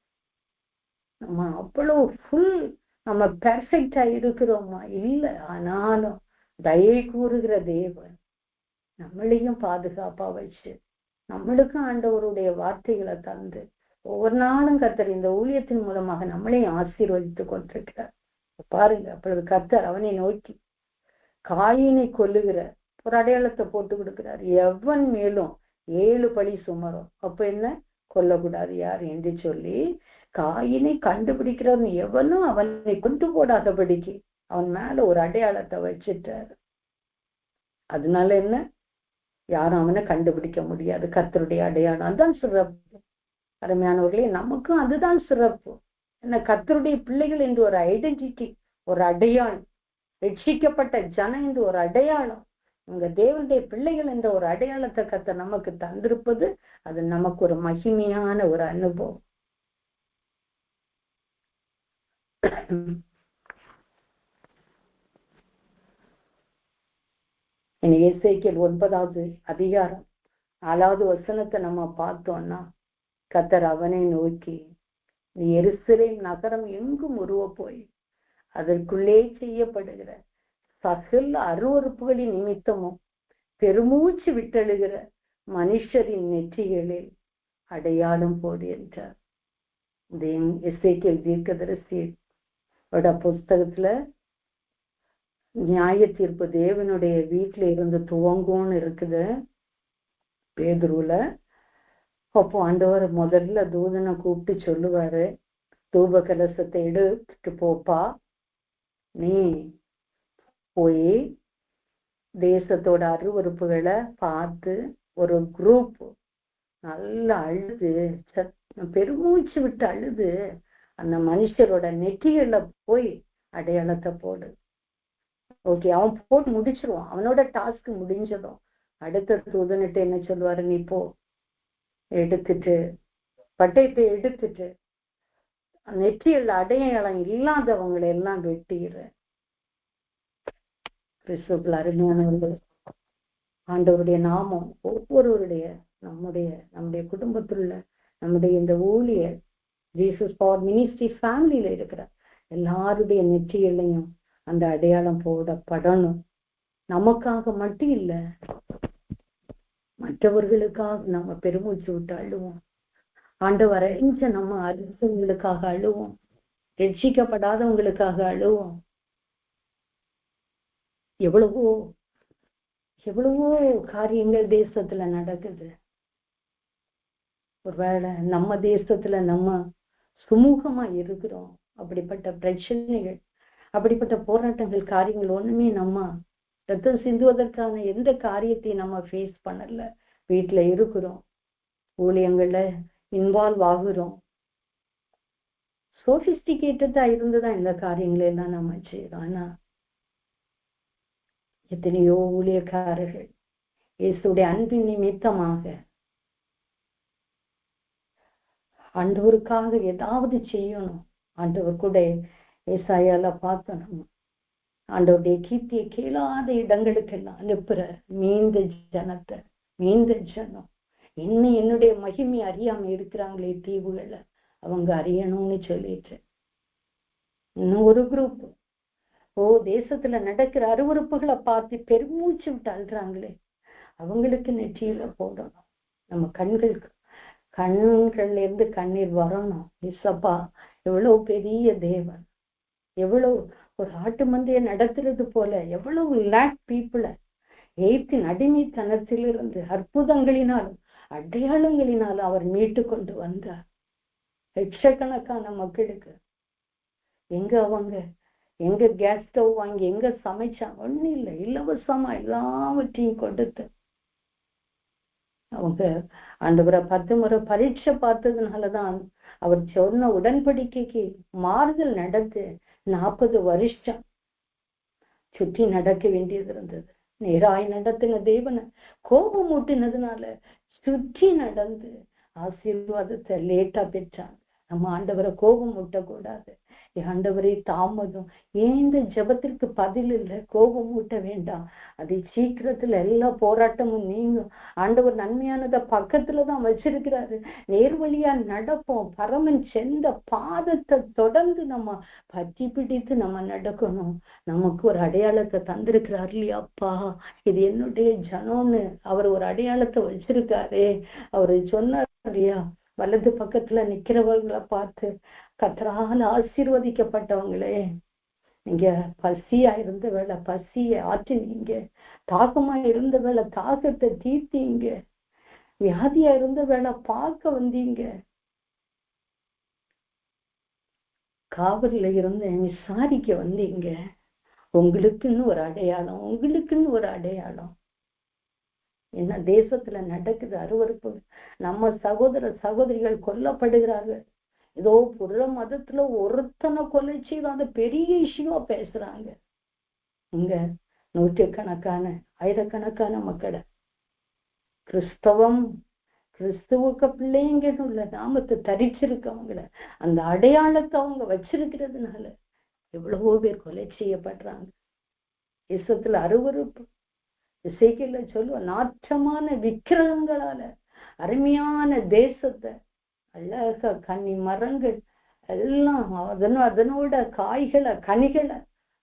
நம்ம அவ்வளவு ஃபுல், நம்ம பெர்ஃபெக்டா இருக்கிறோமா? இல்லை. ஆனாலும் தயை கூறுகிற தேவன் நம்மளையும் பாதுகாப்பா வச்சு, நம்மளுக்கும் ஆண்டவருடைய வார்த்தைகளை தந்து ஒவ்வொரு நாளும் கர்த்தர் இந்த ஊழியத்தின் மூலமாக நம்மளையும் ஆசீர்வதித்து கொண்டிருக்கிறார். பாருங்க, அப்பொழுது கர்த்தர் அவனை நோக்கி காயினை கொல்லுகிற ஒரு அடையாளத்தை போட்டு கொடுக்கிறார். எவன் மேலும் 7 பழி சுமரும். அப்ப என்ன, கொல்லக்கூடாது யார் என்று சொல்லி, காயினை கண்டுபிடிக்கிறவன் எவனும் அவனை கொண்டு போடாதபடிக்கு அவன் மேல ஒரு அடையாளத்தை வச்சுட்டாரு. அதனால என்ன, யாரும் அவனை கண்டுபிடிக்க முடியாது. கர்த்தருடைய அடையாளம் அதுதான் சிறப்பு. அருமையானவர்களே, நமக்கும் அதுதான் சிறப்பு. என்ன, கர்த்தருடைய பிள்ளைகள் என்று ஒரு ஐடென்டிட்டி, ஒரு அடையாளம், ரட்சிக்கப்பட்ட ஜனம் என்று ஒரு அடையாளம், உங்க தேவனுடைய பிள்ளைகள் என்ற ஒரு அடையாளத்தை கர்த்தர் நமக்கு தந்திருப்பது, அது நமக்கு ஒரு மகிமையான ஒரு அனுபவம். எசேக்கியேல் 9வது அதிகாரம் 4வது வசனத்தை நம்ம பார்த்தோம்னா, கர்த்தர் அவனை நோக்கி, நீ எருசலேம் நகரம் எங்கும் உருவ போய் அதற்குள்ளே செய்யப்படுகிற சகல அருவருப்புகளின் நிமித்தமும் பெருமூச்சு விட்டெழுகிற மனுஷரின் நெற்றிகளில் அடையாளம் போடு என்றார். எசேக்கியேல் தீர்க்கதரிசியோட புஸ்தகத்துல நியாய தீர்ப்பு தேவனுடைய வீட்டுல இருந்து துவங்கும்னு இருக்குது பேதுருல. அப்போ ஆண்டவர் முதல்ல தூதனை கூப்பிட்டு சொல்லுவாரு, தூப கலசத்தை எடுத்துட்டு போப்பா, நீ போய் தேசத்தோட அருவருப்புகளை பார்த்து ஒரு குரூப் நல்லா அழுது பெருமூச்சு விட்டு அழுது அந்த மனுஷரோட நெற்றியில போய் அடையாளத்தை போடு. ஓகே, அவன் போட்டு முடிச்சிருவான், அவனோட டாஸ்க் முடிஞ்சதும் அடுத்த தூதனிட்டு என்ன சொல்லுவாரு, நீ போ எடுத்துட்டு பட்டயத்தை எடுத்துட்டு நெற்றியில் அடையாளம் இல்லாதவங்களை எல்லாம் வெட்டிடுற. கிறிஸ்துவுக்குள் அருமையானவர்கள், ஆண்டவருடைய நாமம் ஒவ்வொருவருடைய நம்முடைய குடும்பத்துல நம்முடைய இந்த ஊழியர் ஜீசஸ் பவர் மினிஸ்ட்ரி ஃபேமிலியில இருக்கிற எல்லாருடைய நெற்றியிலையும் அந்த அடையாளம் போடப்படணும். நமக்காக மட்டும் இல்ல, மற்றவர்களுக்காக நம்ம பெருமூச்சு விட்டு அழுவோம். ஆண்டவரை நம்ம அரசுகளுக்காக அழுவோம், ரட்சிக்கப்படாதவங்களுக்காக அழுவோம். எவ்வளவோ எவ்வளவோ காரியங்கள் தேசத்துல நடக்குது. ஒருவேளை நம்ம தேசத்துல நம்ம சுமூகமா இருக்கிறோம், அப்படிப்பட்ட பிரச்சனைகள் அப்படிப்பட்ட போராட்டங்கள் காரியங்கள் ஒண்ணுமே நம்ம ரத்தம் சிந்துவதற்கான எந்த காரியத்தையும் நம்ம ஃபேஸ் பண்ணல. வீட்டுல இருக்கிறோம், ஊழியங்கள்ல இன்வால்வ் ஆகுறோம், சோபிஸ்டிகேட்டடா இருந்துதான் இந்த காரியங்களை எல்லாம் நம்ம செய்யறோம். ஆனா எத்தனையோ ஊழியக்காரர்கள் இயேசுடைய அன்பின் நிமித்தமாக ஆண்டவருக்காக ஏதாவது செய்யணும். ஆண்டவர் கூட ஏசாயால பார்த்தோம், ஆண்டவருடைய கீர்த்தியை கேளாத இடங்களுக்கெல்லாம் அனுப்புற மீந்த ஜனத்தை, மீந்த ஜனம் இன்னும் என்னுடைய மகிமை அறியாம இருக்கிறாங்களே தீவுகளை அவங்க அறியணும்னு சொல்லிட்டு இன்னும் ஒரு குரூப் தேசத்துல நடக்கிற அருவருப்புகளை பார்த்து பெருமூச்சு விட்டு அழுறாங்களே அவங்களுக்கு நெற்றியில போடணும். நம்ம கண்கள்ல இருந்து கண்ணீர் வரணும். இசப்பா எவ்வளவு பெரிய தேவன், எவ்வளவு ஒரு ஆட்டு மந்தைய நடத்துறது போல எவ்வளவு லேக் பீப்புளை எய்த்தின் அடிமைத்தனத்திலிருந்து அற்புதங்களினாலும் அடையாளங்களினாலும் அவர் மீட்டு கொண்டு வந்தார். லட்சக்கணக்கான மக்களுக்கு எங்க கேஸ் ஸ்டவ் வாங்கி எங்க சமைச்சாங்க, ஒண்ணு இல்லை, இலவசமா எல்லாவற்றையும் கொடுத்து அவங்க ஆண்டவரை 10 முறை பரீட்சை பார்த்ததுனாலதான் அவர் சொன்ன உடன்படிக்கைக்கு மாறுதல் நடந்து 40 வருஷம் சுற்றி நடக்க வேண்டியது இருந்தது. நேராய் நடத்தின தேவனை கோபம் ஊட்டினதுனால சுற்றி நடந்து ஆசீர்வாதத்தை லேட்டா பெற்றாங்க. நம்ம ஆண்டவரை கோபம் ஊட்டக்கூடாது. ஆண்டவரே தாமதம், ஏன் இந்த ஜெபத்திற்கு பதில் இல்லை, கோபம் ஊட்ட வேண்டாம், அதை சீக்கிரத்துல எல்லா போராட்டமும் நீங்கும். ஆண்டவர் நன்மையானதை பக்கத்துலதான் வச்சிருக்கிறாரு. நேர்வழியா நடப்போம். பரமன் சென்ற பாதத்தை தொடர்ந்து நம்ம பற்றி பிடித்து நம்ம நடக்கணும். நமக்கு ஒரு அடையாளத்தை தந்திருக்கிறார் இல்லையாப்பா, இது என்னுடைய ஜனம்னு அவர் ஒரு அடையாளத்தை வச்சிருக்காரு. அவரு சொன்னார் இல்லையா, வலது பக்கத்துல நிக்கிறவர்களை பார்த்து கர்த்தரால் ஆசீர்வதிக்கப்பட்டவங்களே, நீங்க பசியா இருந்த வேளை பசியை ஆற்றினீங்க, தாகமா இருந்த வேளை தாகத்தை தீர்த்தீங்க, வியாதியா இருந்த வேளை பார்க்க வந்தீங்க, காவலில் இருந்து விசாரிக்க வந்தீங்க. உங்களுக்குன்னு ஒரு அடையாளம், உங்களுக்குன்னு ஒரு அடையாளம். என்ன தேசத்துல நடக்குது அருவருப்பு. நம்ம சகோதர சகோதரிகள் கொல்லப்படுகிறார்கள். ஏதோ புற மதத்துல ஒருத்தனை கொலை செய்து அந்த பெரிய இஷ்யூவா பேசுறாங்க. இங்க நூற்றுக்கணக்கான ஆயிரக்கணக்கான மக்களை கிறிஸ்துவுக்கு பிள்ளைங்கன்னு உள்ள நாமத்தை தரிச்சிருக்கவங்கள அந்த அடையாளத்தை அவங்க இசைக்கில சொல்லுவோம், நாற்றமான விக்கிரகங்களால அருமையான தேசத்தை, அழகா கன்னி மரங்கள் எல்லாம் அதனோட காய்களை கனிகளை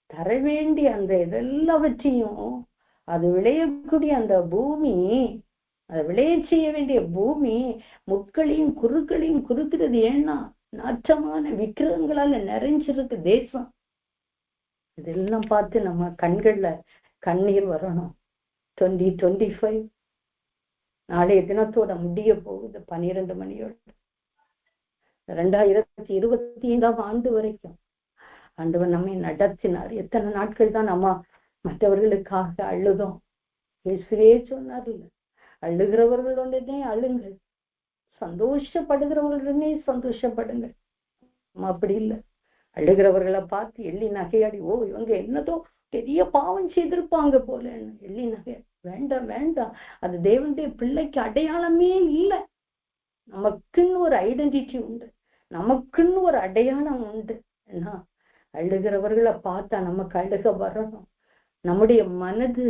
தர வேண்டிய அந்த இதெல்லாவற்றையும், அது விளையக்கூடிய அந்த பூமி, அதை விளைய செய்ய வேண்டிய பூமி முட்களையும் குறுக்களையும் குறுக்கிறது. ஏன்னா நாற்றமான விக்கிரகங்களால நிறைஞ்சிருக்கு தேசம். இதெல்லாம் பார்த்து நம்ம கண்கள்ல கண்ணீர் வரணும். 2025 நாளைய தினத்தோட முடிய போகுது 12 மணியோட. 2025ஆம் ஆண்டு வரைக்கும் ஆண்டவர் நம்மை நடத்தினார். எத்தனை நாட்கள் தான் நம்ம மற்றவர்களுக்காக அழுதோம். இயேசுவே சொன்னார்ல, அழுகிறவர்களுடனே அழுங்கள், சந்தோஷப்படுகிறவர்களுடனே சந்தோஷப்படுங்கள். அப்படி இல்லை, அழுகிறவர்களை பார்த்து எள்ளி நகையாடி, ஓ இவங்க என்னதோ பெரிய பாவம் செய்திருப்பாங்க போல எள்ளி நகை. வேண்டாம் வேண்டாம், அது தேவனுடைய பிள்ளைக்கு அடையாளமே இல்லை. நமக்குன்னு ஒரு ஐடென்டிட்டி உண்டு, நமக்குன்னு ஒரு அடையாளம் உண்டு. ஏன்னா அழுகிறவர்களை பார்த்தா நமக்கு அழுக வரணும், நம்முடைய மனது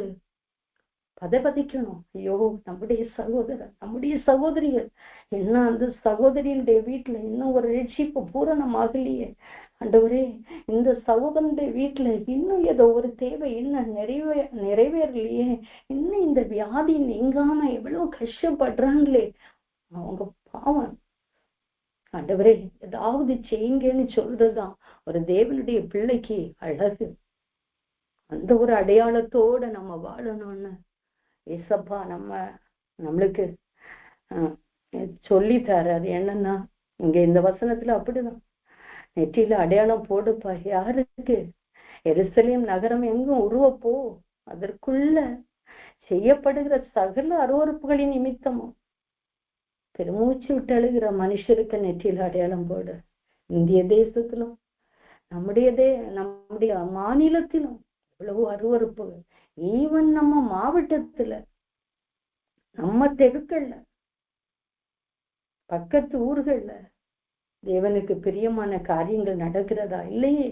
பதபதிக்கணும். ஐயோ நம்முடைய சகோதரர், நம்முடைய சகோதரிகள் என்ன, அந்த சகோதரியுடைய வீட்டுல இன்னும் ஒரு ரட்சிப்பு பூரணமாகலையே ஆண்டவரே, இந்த சகோதரனுடைய வீட்டுல இன்னும் ஏதோ ஒரு தேவை இன்னும் நிறைவேறலையே, இன்னும் இந்த வியாதி நீங்காம எவ்வளவு கஷ்டப்படுறாங்களே, அவங்க பாவம். ஆண்டவரே ஏதாவது செய்யுங்கன்னு சொல்றதுதான் ஒரு தேவனுடைய பிள்ளைக்கு அழகு. அந்த ஒரு அடையாளத்தோட நம்ம வாழணும்னு ஏசப்பா நம்மளுக்கு சொல்லித்தாரு. அது என்னன்னா, இங்க இந்த வசனத்துல அப்படிதான், நெற்றியில அடையாளம் போடுப்பா. யாருக்கு? எருசலேம் நகரம் எங்கும் உருவப்போ, அதற்குள்ள செய்யப்படுகிற சகல அருவறுப்புகளின் நிமித்தமும் பெருமூச்சு விட்டு அழுகிற மனுஷருக்கு நெற்றியில அடையாளம் போடு. இந்திய தேசத்திலும் நம்முடைய மாநிலத்திலும் எவ்வளவு அருவறுப்புகள், ஈவன் நம்ம மாவட்டத்துல, நம்ம தெருக்கள்ல, பக்கத்து ஊர்கள்ல தேவனுக்கு பிரியமான காரியங்கள் நடக்கிறதா? இல்லையே.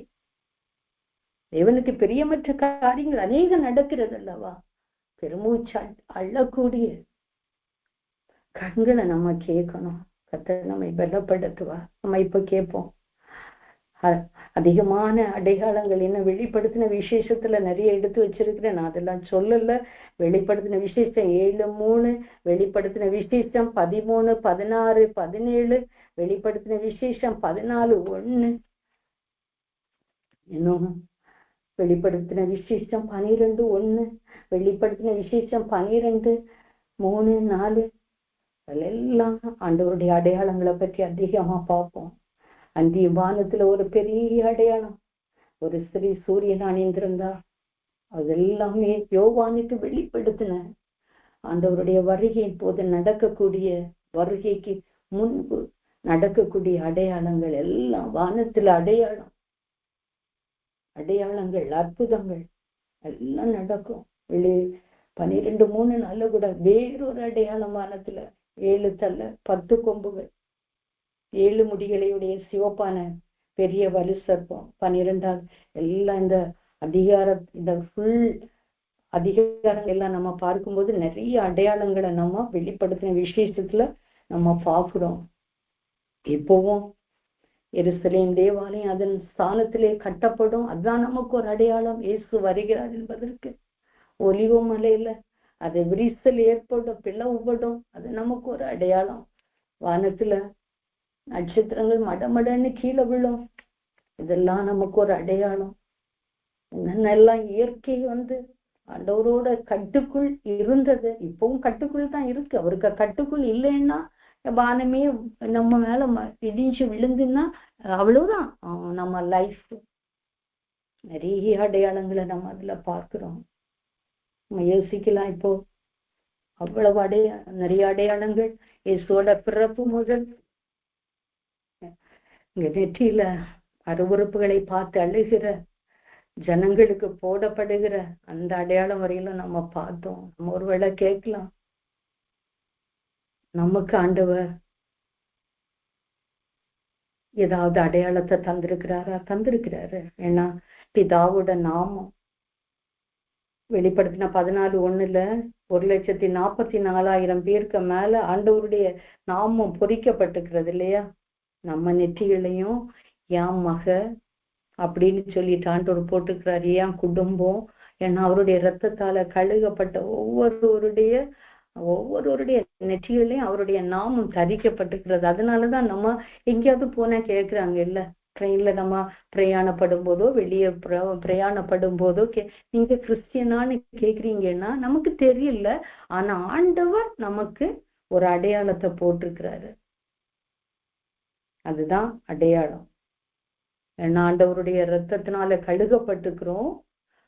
தேவனுக்கு பிரியமற்ற காரியங்கள் அநேகம் நடக்கிறது அல்லவா? பெருமூச்சு அள்ளக்கூடிய கண்களை நம்ம கேட்கணும். கர்த்தர் நம்மை பலப்படுத்துவா. நம்ம இப்ப கேட்போம். அதிகமான அடையாளங்கள் என்ன வெளிப்படுத்தின விசேஷத்துல நிறைய எடுத்து வச்சிருக்கிறேன், நான் அதெல்லாம் சொல்லல. வெளிப்படுத்தின விசேஷம் 7:3, வெளிப்படுத்தின விசேஷம் 13, 16, 17, வெளிப்படுத்தின விசேஷம் 14:1, இன்னும் வெளிப்படுத்தின விசேஷம் 12:1, வெளிப்படுத்தின விசேஷம் 12, 3, 4. அதெல்லாம் ஆண்டவருடைய அடையாளங்களை பற்றி அதிகமா பார்ப்போம். அந்தி வானத்துல ஒரு பெரிய அடையாளம், ஒரு ஸ்ரீ சூரியன் அணிந்திருந்தா, அதெல்லாமே யோவானுக்கு வெளிப்படுத்தின ஆண்டவருடைய வருகையின் போது நடக்கக்கூடிய, வருகைக்கு முன்பு நடக்கக்கூடிய அடையாளங்கள் எல்லாம் வானத்துல அடையாளங்கள் அற்புதங்கள் எல்லாம் நடக்கும். 12:3 கூட வேறொரு அடையாளம் வானத்துல, 7 தலை 10 கொம்புகள், 7 முடிகளையுடைய சிவப்பான பெரிய வலு சர்ப்பம். 12 எல்லாம் இந்த இந்த ஃபுல் அதிகாரங்கள் எல்லாம் நம்ம பார்க்கும்போது நிறைய அடையாளங்களை நம்ம வெளிப்படுத்தின விசேஷத்துல நம்ம பார்க்கிறோம். இப்பவும் எருசலேம் தேவாலயம் அதன் ஸ்தானத்திலே கட்டப்படும். அதுதான் நமக்கு ஒரு அடையாளம், இயேசு வருகிறார் என்பதற்கு. ஒலிவ மலையில அது விரிசல் ஏற்படும், பிளவுபடும், அது நமக்கு ஒரு அடையாளம். வானத்துல நட்சத்திரங்கள் மடமடன்னு கீழே விழும், இதெல்லாம் நமக்கு ஒரு அடையாளம். என்னென்னலாம் இயற்கை ஆண்டவரோட கட்டுக்குள் இருந்தது, இப்பவும் கட்டுக்குள் தான் இருக்கு. அவருக்கு கட்டுக்குள் இல்லைன்னா வானமே நம்ம மேல இடிஞ்சு விழுந்துன்னா அவ்வளவுதான் நம்ம லைஃப். நிறைய அடையாளங்களை நம்ம அதுல பார்க்கிறோம். நம்ம யோசிக்கலாம், இப்போ அவ்வளவு நிறைய அடையாளங்கள். இயேசுவோட பிறப்பு முதல் இங்க நெற்றியில அருவறுப்புகளை பார்த்து அழுகிற ஜனங்களுக்கு போடப்படுகிற அந்த அடையாளம் வரையிலும் நம்ம பார்த்தோம். நம்ம ஒருவேளை கேட்கலாம், நமக்கு ஆண்டவர் ஏதாவது அடையாளத்தை தந்திருக்கிறாரா? தந்திருக்கிறாரு. ஏன்னா பிதாவோட நாமம் வெளிப்படுத்தின 14:1 1,44,000 பேருக்கு மேல ஆண்டவருடைய நாமம் பொறிக்கப்பட்டிருக்கிறது இல்லையா? நம்ம நெற்றிகளையும் என் மக அப்படின்னு சொல்லிட்டு ஆண்டவர் போட்டுக்கிறாரு. என் குடும்பம், ஏன்னா அவருடைய இரத்தத்தால கழுகப்பட்ட ஒவ்வொருவருடைய நெற்றிகளையும் அவருடைய நாமம் தரிக்கப்பட்டிருக்கிறது. அதனாலதான் நம்ம எங்கேயாவது போனா கேட்கிறாங்க இல்ல, ட்ரெயின்ல நம்ம பிரயாணப்படும் போதோ வெளியே பிரயாணப்படும் போதோ நீங்க கிறிஸ்டியனான்னு கேக்குறீங்கன்னா நமக்கு தெரியல. ஆனா ஆண்டவர் நமக்கு ஒரு அடையாளத்தை போட்டிருக்கிறாரு. அதுதான் அடையாளம். ஏன்னா ஆண்டவருடைய இரத்தத்தினால கழுகப்பட்டிருக்கிறோம்.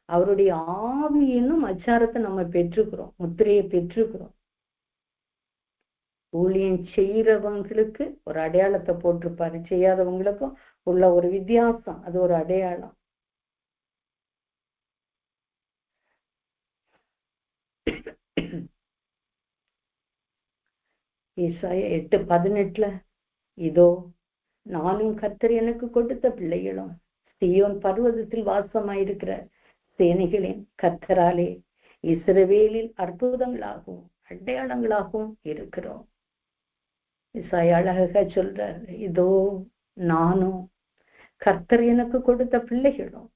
அவருடைய ஆவி என்னும் அச்சாரத்தை நம்ம பெற்றுக்கிறோம், முத்திரையை பெற்றுக்கிறோம். ஊழியம் செய்யறவங்களுக்கு ஒரு அடையாளத்தை போட்டிருப்பாரு, செய்யாதவங்களுக்கும் உள்ள ஒரு வித்தியாசம், அது ஒரு அடையாளம். ஏசாயா 8:18 இதோ நானும் கர்த்தர் எனக்கு கொடுத்த பிள்ளைகளும் சீயோன் பர்வதத்தில் வாசமாயிருக்கிற சேனைகளின் கர்த்தராலே இஸ்ரவேலில் அற்புதங்களாகவும் அடையாளங்களாகவும் இருக்கிறோம். ஏசாயா அழகாக சொல்றார், இதோ நானும் கர்த்தர் எனக்கு கொடுத்த பிள்ளைகளும்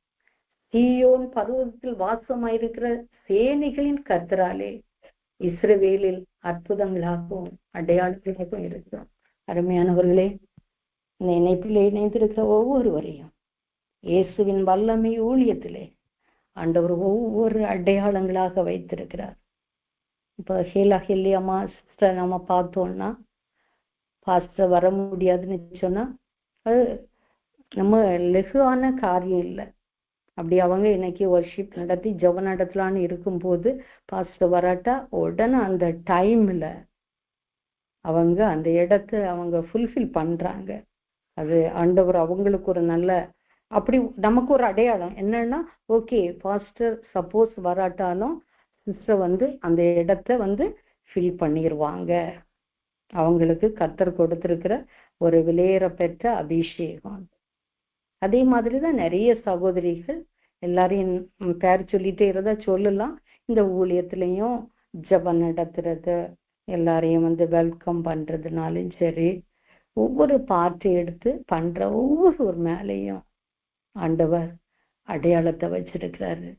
சீயோன் பர்வதத்தில் வாசமாயிருக்கிற சேனைகளின் கர்த்தராலே இஸ்ரவேலில் அற்புதங்களாகவும் அடையாளங்களாகவும் இருக்கிறோம். அருமையானவர்களே, இந்த இணைப்பில் இணைந்திருக்கிற ஒவ்வொருவரையும் இயேசுவின் வல்லமை ஊழியத்திலே ஆண்டவர் ஒவ்வொரு அடையாளங்களாக வைத்திருக்கிறார். இப்போ ஹெல்லியம்மா சிஸ்டர் நம்ம பார்த்தோம்னா, பாஸ்டர் வர முடியாதுன்னு சொன்னா அது நம்ம லெகுவான காரியம் இல்லை. அப்படி அவங்க இன்னைக்கு வர்ஷிப் நடத்தி ஜெப நடத்தலான்னு இருக்கும்போது பாஸ்டர் வராட்டா உடனே அந்த டைம்ல அவங்க அந்த இடத்த அவங்க ஃபுல்ஃபில் பண்றாங்க. அது ஆண்டவர் அவங்களுக்கு ஒரு நல்ல, அப்படி நமக்கு ஒரு அடையாளம் என்னன்னா, ஓகே பாஸ்டர் சப்போஸ் வராட்டாலும் சிஸ்டர் அந்த இடத்த ஃபில் பண்ணிடுவாங்க. அவங்களுக்கு கர்த்தர் கொடுத்திருக்கிற ஒரு விலையேற பெற்ற அபிஷேகம். அதே மாதிரிதான் நிறைய சகோதரிகள், எல்லாரையும் பேர் சொல்லிட்டே இருந்தா சொல்லலாம், இந்த ஊழியத்திலையும் ஜெபம் நடத்துறது, எல்லாரையும் வெல்கம் பண்றதுனாலும் சரி, ஒவ்வொரு பார்ட்டி எடுத்து பண்ற ஒவ்வொரு மேலையும் ஆண்டவர் அடையாளத்தை வச்சிருக்கிறாரு.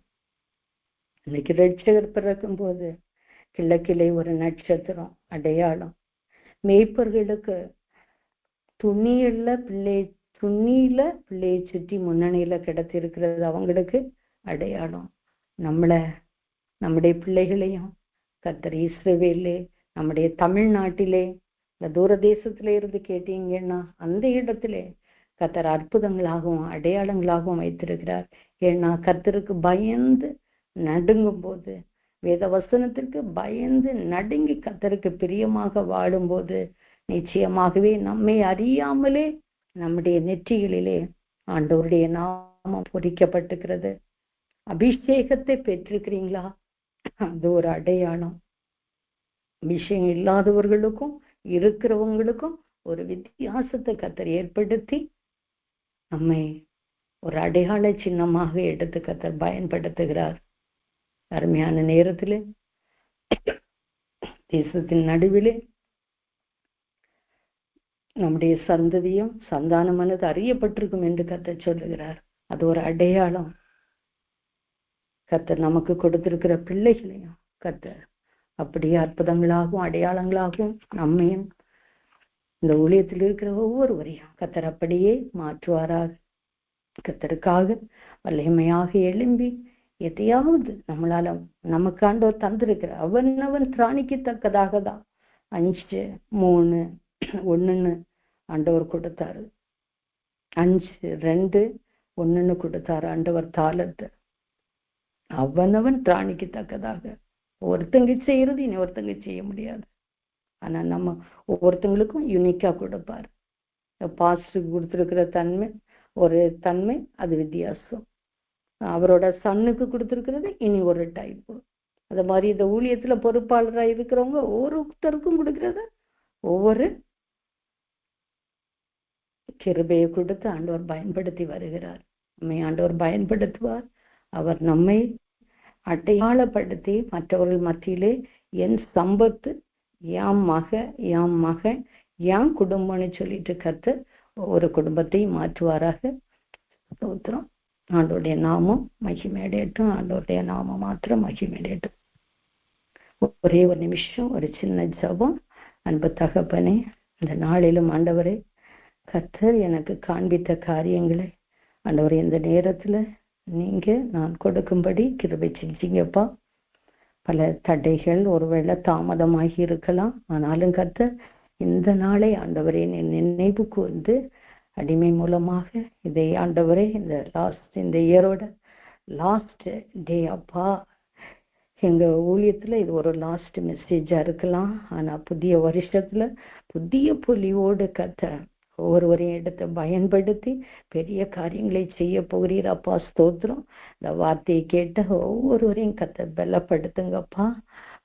இன்னைக்கு ரட்சகர் பிறக்கும் போது கிழக்கிலே ஒரு நட்சத்திரம் அடையாளம். மேய்ப்பர்களுக்கு துணியில பிள்ளையை சுற்றி முன்னணியில கிடைத்திருக்கிறது அவங்களுக்கு அடையாளம். நம்முடைய பிள்ளைகளையும் கர்த்தர் இஸ்ரவேலே, நம்முடைய தமிழ்நாட்டிலே, இந்த தூர தேசத்துல இருந்து கேட்டீங்கன்னா அந்த இடத்திலே கர்த்தர் அற்புதங்களாகவும் அடையாளங்களாகவும் வைத்திருக்கிறார். ஏன்னா கர்த்தருக்கு பயந்து நடுங்கும் போது, வேத வசனத்திற்கு பயந்து நடுங்கி கர்த்தருக்கு பிரியமாக வாழும்போது நிச்சயமாகவே நம்மை அறியாமலே நம்முடைய நெற்றிகளிலே ஆண்டவருடைய நாமம் பொறிக்கப்பட்டிருக்கிறது. அபிஷேகத்தை பெற்றிருக்கிறீங்களா? அது ஒரு அடையாளம். அபிஷேகம் இல்லாதவர்களுக்கும் இருக்கிறவங்களுக்கும் ஒரு வித்தியாசத்தை கர்த்தர் ஏற்படுத்தி நம்மை ஒரு அடையாள சின்னமாக எடுத்து கர்த்தர் பயன்படுத்துகிறார். அருமையான நேரத்திலே தேசத்தின் நடுவிலே நம்முடைய சந்ததியும் சந்தானமானது அறியப்பட்டிருக்கும் என்று கர்த்தர் சொல்லுகிறார். அது ஒரு அடையாளம். கர்த்தர் நமக்கு கொடுத்திருக்கிற பிள்ளைகளையும் கர்த்தர் அப்படியே அற்புதங்களாகவும் அடையாளங்களாகவும் நம்மையும் இந்த ஊழியத்தில் இருக்கிற ஒவ்வொருவரையும் கர்த்தர் அப்படியே மாற்றுவாராக. கர்த்தருக்காக வல்லமையாக எழும்பி எதையாவது நம்மளால நமக்கு ஆண்டவர் தந்திருக்கிற அவன் திராணிக்கத்தக்கதாக தான் 5, 3, 1 ஆண்டவர் கொடுத்தாரு. 5, 2, 1 கொடுத்தாரு ஆண்டவர் தாளத்தை. அவனவன் திராணிக்கத்தக்கதாக. ஒருத்தங்க செய்யறது இனி ஒருத்தங்க செய்ய முடியாது. ஆனா நம்ம ஒவ்வொருத்தங்களுக்கும் யூனிக்கா கொடுப்பாரு. பாஸ்டருக்கு கொடுத்திருக்கிற ஒரு தன்மை அது வித்தியாசம். அவரோட சன்னுக்கு கொடுத்திருக்கிறது இனி ஒரு டைப்பு. அது மாதிரி இந்த ஊழியத்துல பொறுப்பாளராக இருக்கிறவங்க ஒவ்வொருத்தருக்கும் கொடுக்கறத ஒவ்வொரு கிருபையை கொடுத்து ஆண்டவர் பயன்படுத்தி வருகிறார். நம்மை ஆண்டவர் பயன்படுத்துவார். அவர் நம்மை அடையாளப்படுத்தி மற்றவர்கள் மத்தியிலே என் சம்பத்து, என் மகன், என் குடும்பம்னு சொல்லிட்டு கர்த்தர் ஒவ்வொரு குடும்பத்தையும் மாற்றுவாராக. ஸ்தோத்திரம். ஆண்டோடைய நாமம் மகிமையடையட்டும். ஆண்டோடைய நாமம் மாத்திரம் மகிமையடையட்டும். ஒரே ஒரு நிமிஷம் ஒரு சின்ன ஜெபம். அன்பு தகப்பனே, இந்த நாளிலும் ஆண்டவரே கர்த்தர் எனக்கு காண்பித்த காரியங்களை ஆண்டவரே இந்த நேரத்துல நீங்க நான் கொடுக்கும்படி கிருபை செஞ்சீங்கப்பா. பல தடைகள் ஒருவேளை தாமதமாகி இருக்கலாம், ஆனாலும் கர்த்தர் இந்த நாளை ஆண்டவரே நினைவுக்கு வந்து அடிமை மூலமாக இதை ஆண்டவரே இந்த இயரோட லாஸ்ட் டே அப்பா, எங்க ஊழியத்துல இது ஒரு லாஸ்ட் மெசேஜா இருக்கலாம். ஆனா புதிய வருஷத்துல புதிய பொலிவோடு கர்த்தர் ஒவ்வொருவரையும் எடுத்து பயன்படுத்தி பெரிய காரியங்களை செய்ய போகிறீரப்பா. ஸ்தோத்திரம். இந்த வார்த்தையை கேட்ட ஒவ்வொருவரையும் கர்த்தர் பலப்படுத்துங்கப்பா.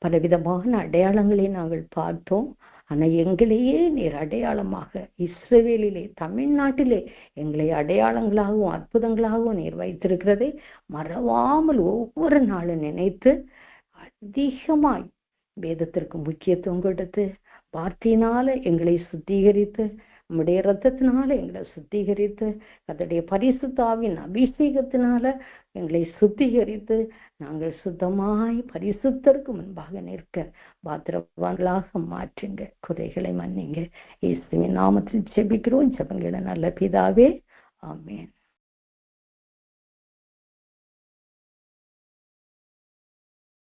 பலவிதமான அடையாளங்களை நாங்கள் பார்த்தோம். ஆனா எங்களையே நீர் அடையாளமாக இஸ்ரவேலிலே, தமிழ்நாட்டிலே எங்களை அடையாளங்களாகவும் அற்புதங்களாகவும் நீர் வைத்திருக்கிறதை மறவாமல் ஒவ்வொரு நாளும் நினைத்து அதிகமாய் வேதத்திற்கு முக்கியத்துவம் கொடுத்து வார்த்தையினால எங்களை சுத்திகரித்து, நம்முடைய இரத்தத்தினால எங்களை சுத்திகரித்து, அதனுடைய பரிசுத்த ஆவியின் அபிஷேகத்தினால எங்களை சுத்திகரித்து நாங்கள் சுத்தமாய் பரிசுத்தருக்கு முன்பாக நிற்க பாத்திரவான்களாக மாற்றுங்க. குறைகளை மன்னிங்க. இயேசுவின் நாமத்தில் ஜெபிக்கிறோம். ஜெபங்களை நல்ல பிதாவே, ஆமென்.